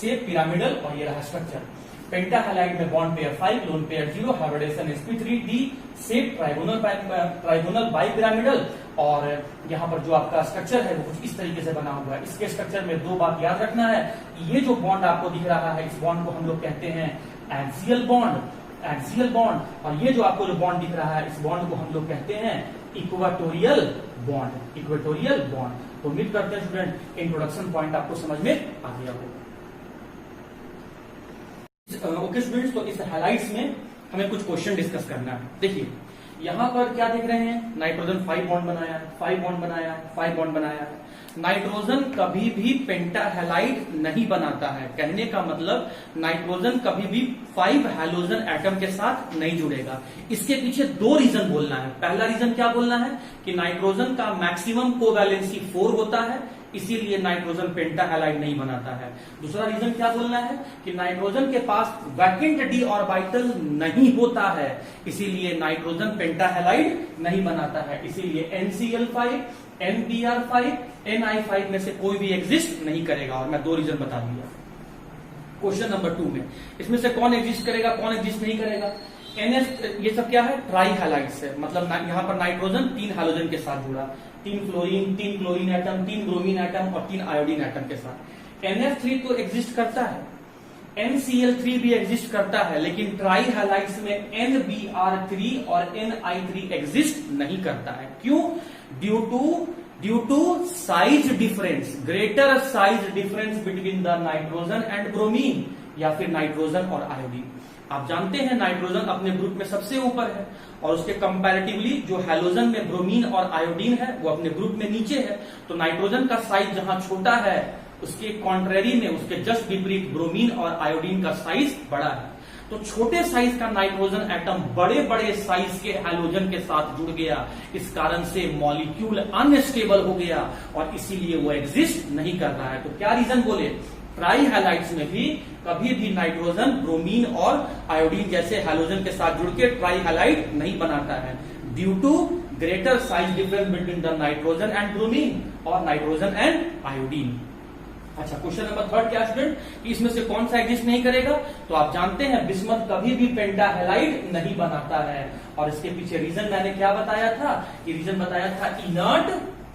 shape pyramidal, और ये रहा स्ट्रक्चर। पेंटा हैलाइड में bond pair 5, lone pair 0, hybridisation sp3d, shape trigonal bipyramidal. और यहाँ पर जो आपका स्ट्रक्चर है वो कुछ इस तरीके से बना हुआ है। इसके स्ट्रक्चर में 2 बात याद रखना है। ये जो बॉन्ड आपको दिख रहा है इस बॉन्ड को हम लोग कहते हैं एक्सियल बॉन्ड, एक्सियल बॉन्ड। और ये जो आपको जो बॉन्ड दिख रहा है इस बॉन्ड को हम लोग कहते हैं इक्वेटोरियल बॉन्ड, इक्वेटोरियल बॉन्ड। तो उम्मीद करते हैं स्टूडेंट इंट्रोडक्शन पॉइंट आपको समझ में आ गया होगा। ओके स्टूडेंट्स, तो इस हाइलाइट्स में हमें कुछ क्वेश्चन डिस्कस करना है। देखिए यहां पर क्या देख रहे हैं? नाइट्रोजन 5 बॉन्ड बनाया है, 5 बॉन्ड बनाया है, 5 बॉन्ड बनाया है। नाइट्रोजन कभी भी पेंटाहैलाइड नहीं बनाता है। कहने का मतलब नाइट्रोजन कभी भी 5 हैलोजन एटम के साथ नहीं जुड़ेगा। इसके पीछे 2 रीजन बोलना है। पहला रीजन क्या बोलना है कि नाइट्रोजन का मैक्सिमम कोवैलेंसी 4 होता है, इसीलिए नाइट्रोजन पेंटाहैलाइड नहीं बनाता है। दूसरा रीजन क्या बोलना है कि नाइट्रोजन के पास वैकेंट डी ऑर्बिटल नहीं होता है, इसीलिए नाइट्रोजन पेंटाहैलाइड नहीं बनाता है। इसीलिए NCl5, NBr5, Ni5 में से कोई भी एग्जिस्ट नहीं करेगा। और मैं 2 रीजन बता दिया। क्वेश्चन नंबर 2 में इसमें से कौन एग्जिस्ट करेगा, कौन एग्जिस्ट नहीं करेगा? NF ये सब क्या है, ट्राई हैलाइड्स है, मतलब यहाँ पर नाइट्रोजन 3 हैलोजन के साथ जुड़ा, 3 fluorine, 3 chlorine atom, 3 bromine atom और 3 आयोडीन एटम के साथ। NF3 तो एग्जिस्ट करता है, NCl3 भी एग्जिस्ट करता है, लेकिन ट्राई हैलाइड्स में NBr3 और Ni3 एग्जिस्ट नहीं करता है। क्यों? Due to size difference, greater size difference between the nitrogen and bromine, या फिर नाइट्रोजन और आयोडीन। आप जानते हैं नाइट्रोजन अपने ग्रुप में सबसे ऊपर है और उसके कंपैरेटिवली जो हैलोजन में ब्रोमीन और आयोडीन है वो अपने ग्रुप में नीचे है। तो नाइट्रोजन का साइज जहां छोटा है उसके कॉन्ट्रेरी में, उसके जस्ट विपरीत ब्रोमीन और आयोडीन का साइज बड़ा है। तो छोटे साइज का नाइट्रोजन एटम बड़े बड़े साइज के हैलोजन के साथ जुड़ गया, इस कारण से मॉलिक्यूल अनस्टेबल हो गया और इसीलिए वो एग्जिस्ट नहीं कर रहा है। तो क्या रीजन बोले, ट्राई हैलाइड्स में भी कभी भी नाइट्रोजन ब्रोमीन और आयोडीन जैसे हैलोजन के साथ जुड़ के ट्राई हैलाइड नहीं बनाता है, due to greater size difference between the nitrogen and bromine और नाइट्रोजन एंड आयोडीन। अच्छा, क्वेश्चन नंबर 3 क्या स्टूडेंट, कि इसमें से कौन सा एग्जिस्ट नहीं करेगा? तो आप जानते हैं बिस्मथ कभी भी पेंटाहेलाइड नहीं बनाता है, और इसके पीछे रीजन मैंने क्या बताया था, कि रीजन बताया था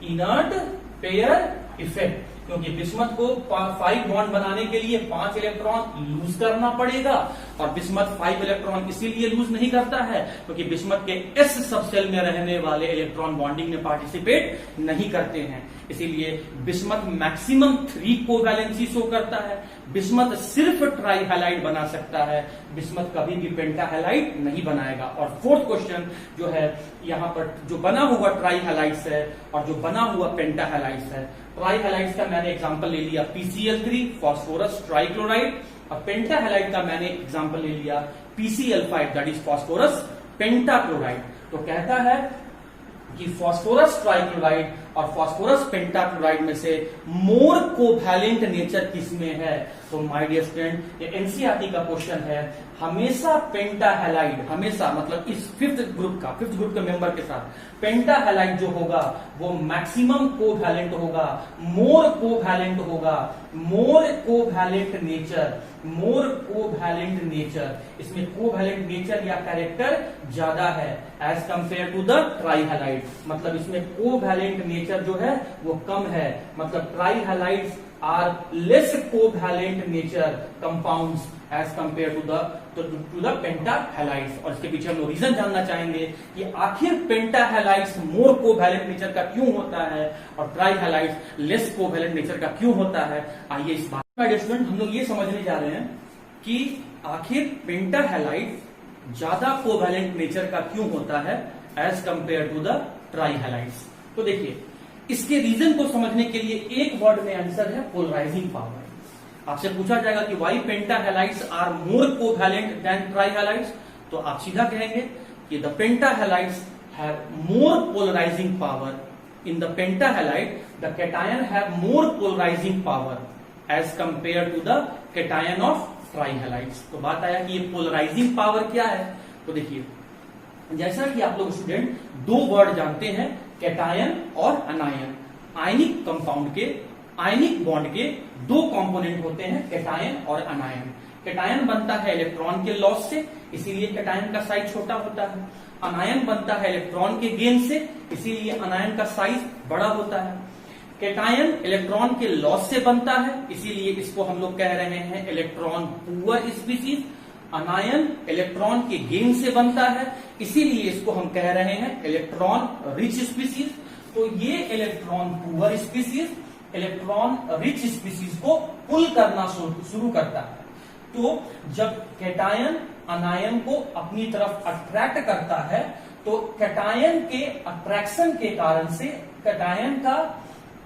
इनर्ट पेयर इफेक्ट, क्योंकि बिस्मथ को 5 बॉन्ड बनाने के लिए 5 इलेक्ट्रॉन लूज करना पड़ेगा, और बिस्मथ 5 इलेक्ट्रॉन इसीलिए लूज नहीं करता है क्योंकि बिस्मथ के s सबसेल में रहने वाले इलेक्ट्रॉन बॉन्डिंग में पार्टिसिपेट नहीं करते हैं, इसीलिए बिस्मथ मैक्सिमम 3 कोवैलेंसी शो करता है। बिस्मथ सिर्फ ट्राई हैलाइड बना सकता है, बिस्मथ कभी भी पेंटाहेलाइड नहीं बनाएगा। और 4th क्वेश्चन जो है, यहाँ पर जो बना हुआ ट्राई हैलाइड्स है और जो बना हुआ पेंटाहेलाइड्स है, ट्राई हैलाइड्स का मैंने एग्जांपल ले लिया PCl3 फॉस्फोरस ट्राइक्लोराइड, और पेंटाहेलाइड का मैंने एग्जांपल ले लिया PCl5 that is phosphorus pentachloride. तो कहता है कि फॉस्फोरस ट्राइक्लोराइड और फॉस्फोरस पेंटाक्लोराइड में से मोर कोवैलेंट नेचर किसमें है? तो माय डियर स्टूडेंट, ये एनसीईआरटी का क्वेश्चन है। हमेशा पेंटाहेलाइड, हमेशा मतलब इस 5th ग्रुप के मेंबर के साथ पेंटाहेलाइड जो होगा वो मैक्सिमम कोवैलेंट होगा, मोर कोवैलेंट होगा, मोर कोवैलेंट नेचर, इसमें कोवैलेंट नेचर या कैरेक्टर ज्यादा है as compare to the trihalide, मतलब इसमें कोवैलेंट नेचर जो है वो कम है, मतलब trihalides are less covalent nature compounds as compare to the pentahalides. और इसके पीछे हम लोग रीजन जानना चाहेंगे कि आखिर पेंटाहेलाइड्स मोर कोवैलेंट नेचर का क्यों होता है और ट्राइहैलाइड्स लेस कोवैलेंट नेचर का क्यों होता है। आइए इस बात में स्टूडेंट हम लोग ये समझने जा रहे हैं कि आखिर पेंटाहेलाइड ज्यादा कोवैलेंट नेचर का क्यों होता है एज कंपेयर टू द ट्राइहैलाइड्स। तो देखिए, इसके रीजन को समझने के लिए एक वर्ड में आंसर है पोलराइजिंग पावर। आपसे पूछा जाएगा कि why pentahalides are more covalent than trihalides, तो आप सीधा कहेंगे कि the pentahalides have more polarising power. In the pentahalide the cation have more polarising power as compare to the cation of trihalides. तो बात आया कि ये पोलराइजिंग पावर क्या है। तो देखिए, जैसा कि आप लोग स्टूडेंट 2 वर्ड जानते हैं, कैटायन और अनायन। आयनिक कंपाउंड के, आयनिक बॉन्ड के 2 कंपोनेंट होते हैं, कैटायन और अनायन। कैटायन बनता है इलेक्ट्रॉन के लॉस से, इसीलिए कैटायन का साइज छोटा होता है। अनायन बनता है इलेक्ट्रॉन के गेन से, इसीलिए अनायन का साइज बड़ा होता है। कैटायन इलेक्ट्रॉन के लॉस से बनता है, इसीलिए इसको हम लोग कह रहे हैं इलेक्ट्रॉन पुअर स्पीसीज। अनायन इलेक्ट्रॉन के गेन से बनता है, इसीलिए इसको हम कह रहे हैं इलेक्ट्रॉन रिच स्पीसीज। तो ये electron poor species electron rich species को पुल करना शुरू करता है। तो जब कैटायन अनायन को अपनी तरफ अट्रैक्ट करता है, तो कैटायन के अट्रैक्शन के कारण से, कैटायन का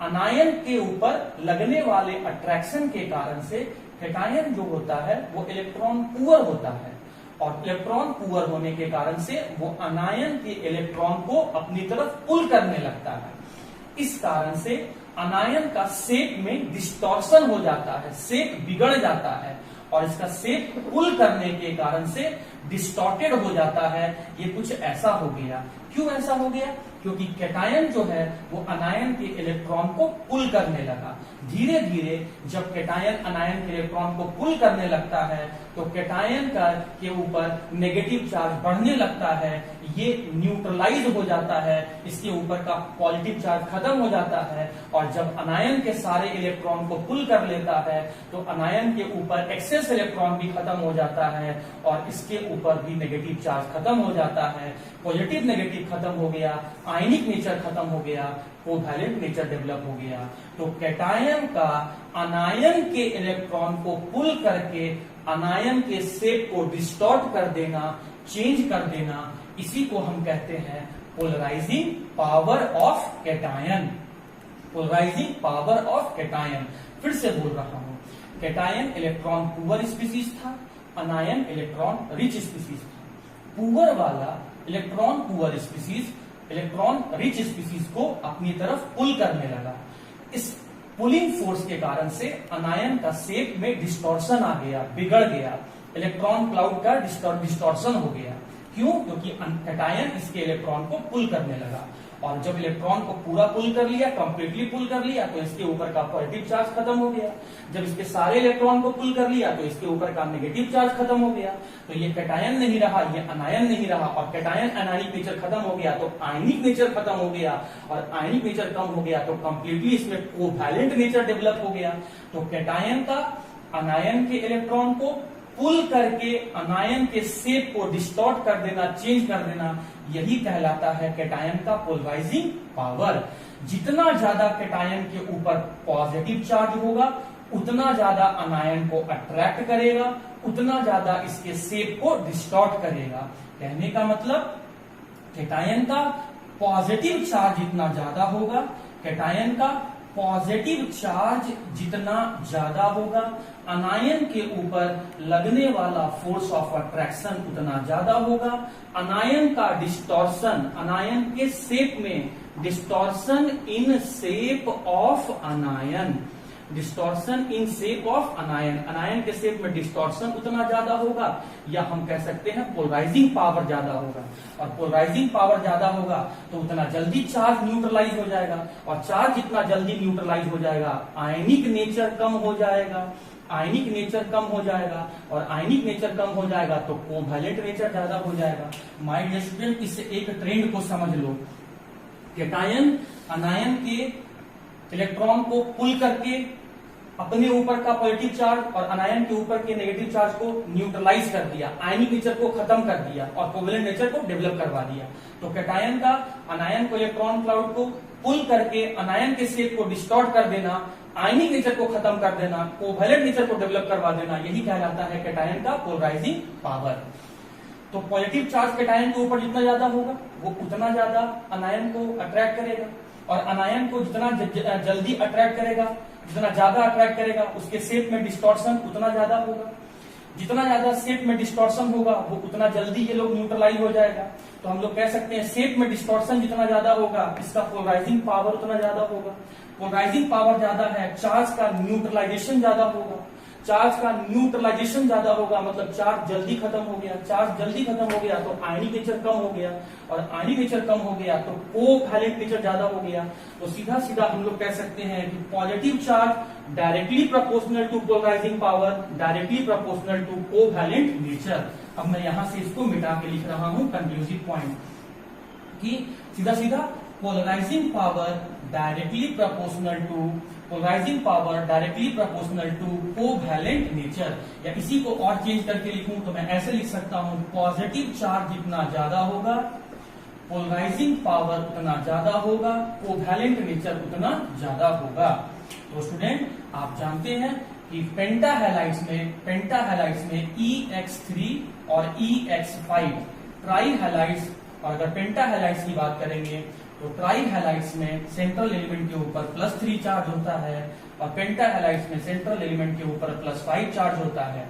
अनायन के ऊपर लगने वाले अट्रैक्शन के कारण से कैटायन जो होता है वो इलेक्ट्रॉन पुअर होता है, और इलेक्ट्रॉन पुअर होने के कारण से वो अनायन के इलेक्ट्रॉन को अपनी तरफ पुल करने लगता है। इस कारण से अनायन का शेप में डिस्टॉर्शन हो जाता है, शेप बिगड़ जाता है, और इसका शेप पुल करने के कारण से डिस्टॉर्टेड हो जाता है, ये कुछ ऐसा हो गया। क्यों ऐसा हो गया? क्योंकि कैटायन जो है वो अनायन के इलेक्ट्रॉन को पुल करने लगा। धीरे धीरे जब कैटायन अनायन के इलेक्ट्रॉन को पुल करने लगता है तो कैटायन का के ऊपर नेगेटिव चार्ज बढ़ने लगता है, ये न्यूट्रलाइज हो जाता है, इसके ऊपर का पॉजिटिव चार्ज खत्म हो जाता है, और जब अनायन के सारे इलेक्ट्रॉन को पुल कर लेता है तो अनायन के ऊपर एक्सेस इलेक्ट्रॉन भी खत्म हो जाता है और इसके ऊपर भी नेगेटिव चार्ज खत्म हो जाता है। पॉजिटिव नेगेटिव खत्म हो गया, आयनिक नेचर खत्म हो गया, कोवैलेंट नेचर डेवलप हो गया। तो कैटायन का अनायन के इलेक्ट्रॉन को पुल करके अनायन के शेप को डिस्टॉर्ट कर देना, चेंज कर देना, इसी को हम कहते हैं polarising power of cation. Polarising power of cation. फिर से बोल रहा हूं, कैटायन इलेक्ट्रॉन पुअर स्पीसीज था, अनायन इलेक्ट्रॉन रिच स्पीसीज था। पुअर वाला electron poor species electron rich species को अपनी तरफ पुल करने लगा। इस पुलिंग फोर्स के कारण से अनायन का शेप में डिस्टॉर्शन आ गया, बिगड़ गया, इलेक्ट्रॉन क्लाउड का डिस्टॉर्शन हो गया। क्यों? क्योंकि कैटायन इसके इलेक्ट्रॉन को पुल करने लगा, और जब इलेक्ट्रॉन को पूरा पुल कर लिया, कंप्लीटली पुल कर लिया, तो इसके ऊपर का पॉजिटिव चार्ज खत्म हो गया। जब इसके सारे इलेक्ट्रॉन को पुल कर लिया तो इसके ऊपर का नेगेटिव चार्ज खत्म हो गया। तो ये कैटायन नहीं रहा, ये अनायन नहीं रहा, और कैटायन अनायनिक नेचर खत्म हो गया तो आयनिक नेचर खत्म हो गया, और आयनिक नेचर कम हो गया तो कंप्लीटली इसमें कोवैलेंट नेचर डेवलप हो गया। तो कैटायन का अनायन के इलेक्ट्रॉन को पुल करके अनायन के शेप को डिस्टॉर्ट कर देना, चेंज कर देना, यही कहलाता है कैटायन का पोलराइजिंग पावर। जितना ज्यादा कैटायन के ऊपर पॉजिटिव चार्ज होगा उतना ज्यादा अनायन को अट्रैक्ट करेगा, उतना ज्यादा इसके शेप को डिस्टॉर्ट करेगा। कहने का मतलब कैटायन का पॉजिटिव चार्ज जितना ज्यादा होगा, कैटायन का पॉजिटिव चार्ज जितना ज्यादा होगा, अनायन के ऊपर लगने वाला फोर्स ऑफ अट्रैक्शन उतना ज्यादा होगा। अनायन का डिस्टॉर्शन, अनायन के शेप में distortion in shape of अनायन, distortion in shape of अनायन, अनायन के शेप में डिस्टॉर्शन उतना ज्यादा होगा, या हम कह सकते हैं पोलराइजिंग पावर ज्यादा होगा। और पोलराइजिंग पावर ज्यादा होगा तो उतना जल्दी चार्ज न्यूट्रलाइज हो जाएगा, और चार्ज जितना जल्दी न्यूट्रलाइज हो जाएगा आयनिक नेचर कम हो जाएगा, आयनिक नेचर कम हो जाएगा, और आयनिक नेचर कम हो जाएगा तो कोवैलेंट नेचर ज्यादा हो जाएगा। माय डियर स्टूडेंट, इससे एक ट्रेंड को समझ लो, कैटायन अनायन के इलेक्ट्रॉन को पुल करके अपने ऊपर का पॉजिटिव चार्ज और अनायन के ऊपर के नेगेटिव चार्ज को न्यूट्रलाइज कर दिया, आयनिक नेचर को खत्म कर दिया और कोवैलेंट नेचर को डेवलप करवा दिया। तो कैटायन का अनायन को इलेक्ट्रॉन क्लाउड को पुल करके अनायन के शेप को डिस्टॉर्ट कर देना, आयनिक नेचर को खत्म कर देना, कोवैलेंट नेचर को डेवलप करवा देना, यही कहलाता है कैटायन का पोलराइजिंग पावर। तो पॉजिटिव चार्ज कैटायन के ऊपर जितना ज्यादा होगा वो उतना ज्यादा अनायन को अट्रैक्ट करेगा, और अनायन को जितना जल्दी अट्रैक्ट करेगा, जितना ज्यादा अट्रैक्ट करेगा, उसके शेप में डिस्टॉर्शन उतना ज्यादा होगा। जितना ज्यादा शेप में डिस्टॉर्शन होगा वो उतना जल्दी ये लोग न्यूट्रलाइज हो जाएगा। तो हम लोग कह सकते हैं शेप में डिस्टॉर्शन जितना ज्यादा होगा इसका पोलराइजिंग पावर उतना ज्यादा होगा। पोलराइजिंग पावर ज्यादा है, चार्ज का न्यूट्रलाइजेशन ज्यादा होगा, चार्ज का न्यूट्रलाइजेशन ज्यादा होगा, मतलब चार्ज जल्दी खत्म हो गया, चार्ज जल्दी खत्म हो गया तो आयनिक नेचर कम हो गया, और आयनिक नेचर कम हो गया तो कोवैलेंट नेचर ज्यादा हो गया। तो सीधा सीधा हम लोग कह सकते हैं कि positive charge directly proportional to polarising power, directly proportional to covalent nature. अब मैं यहां से इसको मिटा के लिख रहा हूं कंक्लूसिव पॉइंट, कि सीधा सीधा polarising power directly proportional to polarising power directly proportional to covalent nature. या इसी को और चेंज करके लिखूं तो मैं ऐसे लिख सकता हूं, पॉजिटिव चार्ज जितना ज्यादा होगा पोलराइजिंग पावर उतना ज्यादा होगा, कोवैलेंट नेचर उतना ज्यादा होगा। तो स्टूडेंट आप जानते हैं कि पेंटाहैलाइड्स में EX3 और EX5 ट्राईहैलाइड्स, और अगर पेंटाहैलाइड्स की बात करेंगे तो ट्राईहैलाइड्स में सेंट्रल एलिमेंट के ऊपर +3 चार्ज होता है, और पेंटाहैलाइड्स में सेंट्रल एलिमेंट के ऊपर +5 चार्ज होता है।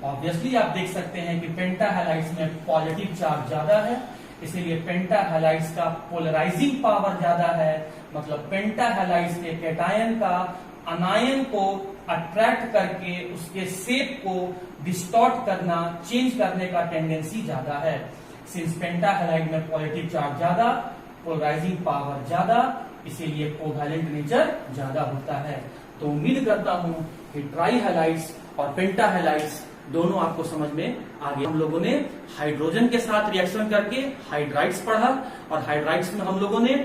ऑब्वियसली आप देख सकते हैं कि पेंटाहैलाइड्स में पॉजिटिव चार्ज ज्यादा है, इसीलिए पेंटाहैलाइड्स का पोलराइजिंग पावर ज्यादा है। मतलब पेंटाहैलाइड्स के कैटायन का अनायन को अट्रैक्ट करके उसके शेप को डिस्टॉर्ट करना, चेंज करने का टेंडेंसी ज्यादा है। सिंस पेंटाहैलाइड में पॉजिटिव चार्ज ज्यादा, पोलराइजिंग पावर ज्यादा, इसीलिए कोवैलेंट नेचर ज्यादा होता है। तो उम्मीद करता हूं कि ट्राईहैलाइड्स और पेंटाहैलाइड्स दोनों आपको समझ में आ गए। हम लोगों ने हाइड्रोजन के साथ रिएक्शन करके हाइड्राइड्स पढ़ा, और हाइड्राइड्स में हम लोगों ने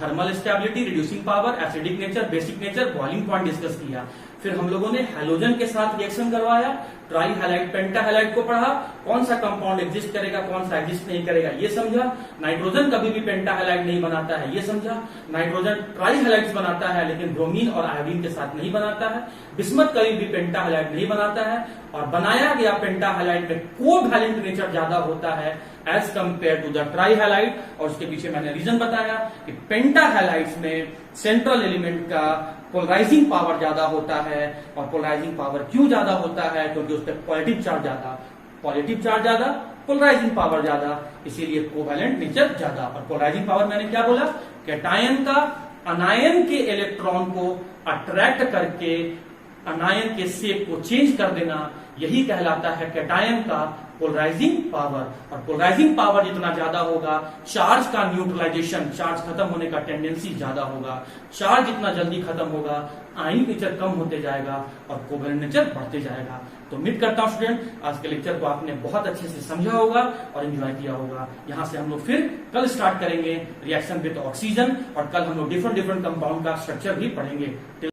thermal stability, reducing power, acidic nature, basic nature, boiling point discuss किया। फिर हम लोगों ने हैलोजन के साथ रिएक्शन करवाया, ट्राईहैलाइड पेंटाहैलाइड को पढ़ा, कौन सा कंपाउंड एग्जिस्ट करेगा, कौन सा एग्जिस्ट नहीं करेगा ये समझा। नाइट्रोजन कभी भी पेंटाहैलाइड नहीं बनाता है ये समझा। नाइट्रोजन ट्राईहैलाइड्स बनाता है लेकिन ब्रोमीन और आयोडीन के साथ नहीं बनाता है। बिस्मथ कभी भी पेंटाहैलाइड नहीं बनाता है, और बनाया गया पेंटाहैलाइड में कोवैलेंट नेचर ज्यादा होता है एज कंपेयर टू द ट्राईहैलाइड। और उसके पीछे मैंने रीजन बताया कि पेंटाहैलाइड्स में सेंट्रल एलिमेंट का पोलराइजिंग पावर ज्यादा होता है, और पोलराइजिंग पावर क्यों ज्यादा होता है, क्योंकि उस पर पॉजिटिव चार्ज ज्यादा, पॉजिटिव चार्ज ज्यादा, पोलराइजिंग पावर ज्यादा, इसीलिए कोवैलेंट नेचर ज्यादा। और पोलराइजिंग पावर मैंने क्या बोला, कैटायन का अनायन के इलेक्ट्रॉन को अट्रैक्ट करके अनायन के शेप को चेंज कर देना, यही कहलाता है कैटायन का पोलराइजिंग पावर। और पोलराइजिंग पावर जितना ज्यादा होगा, चार्ज का न्यूट्रलाइजेशन, चार्ज खत्म होने का टेंडेंसी ज्यादा होगा। चार्ज जितना जल्दी खत्म होगा, आयनिक नेचर कम होते जाएगा और कोवैलेंट नेचर बढ़ते जाएगा। तो उम्मीद करता हूं स्टूडेंट आज के लेक्चर को आपने बहुत अच्छे से समझा होगा और एंजॉय किया होगा। यहां से हम लोग फिर कल स्टार्ट करेंगे रिएक्शन विद ऑक्सीजन, और कल हम लोग डिफरेंट कंपाउंड का स्ट्रक्चर भी पढ़ेंगे।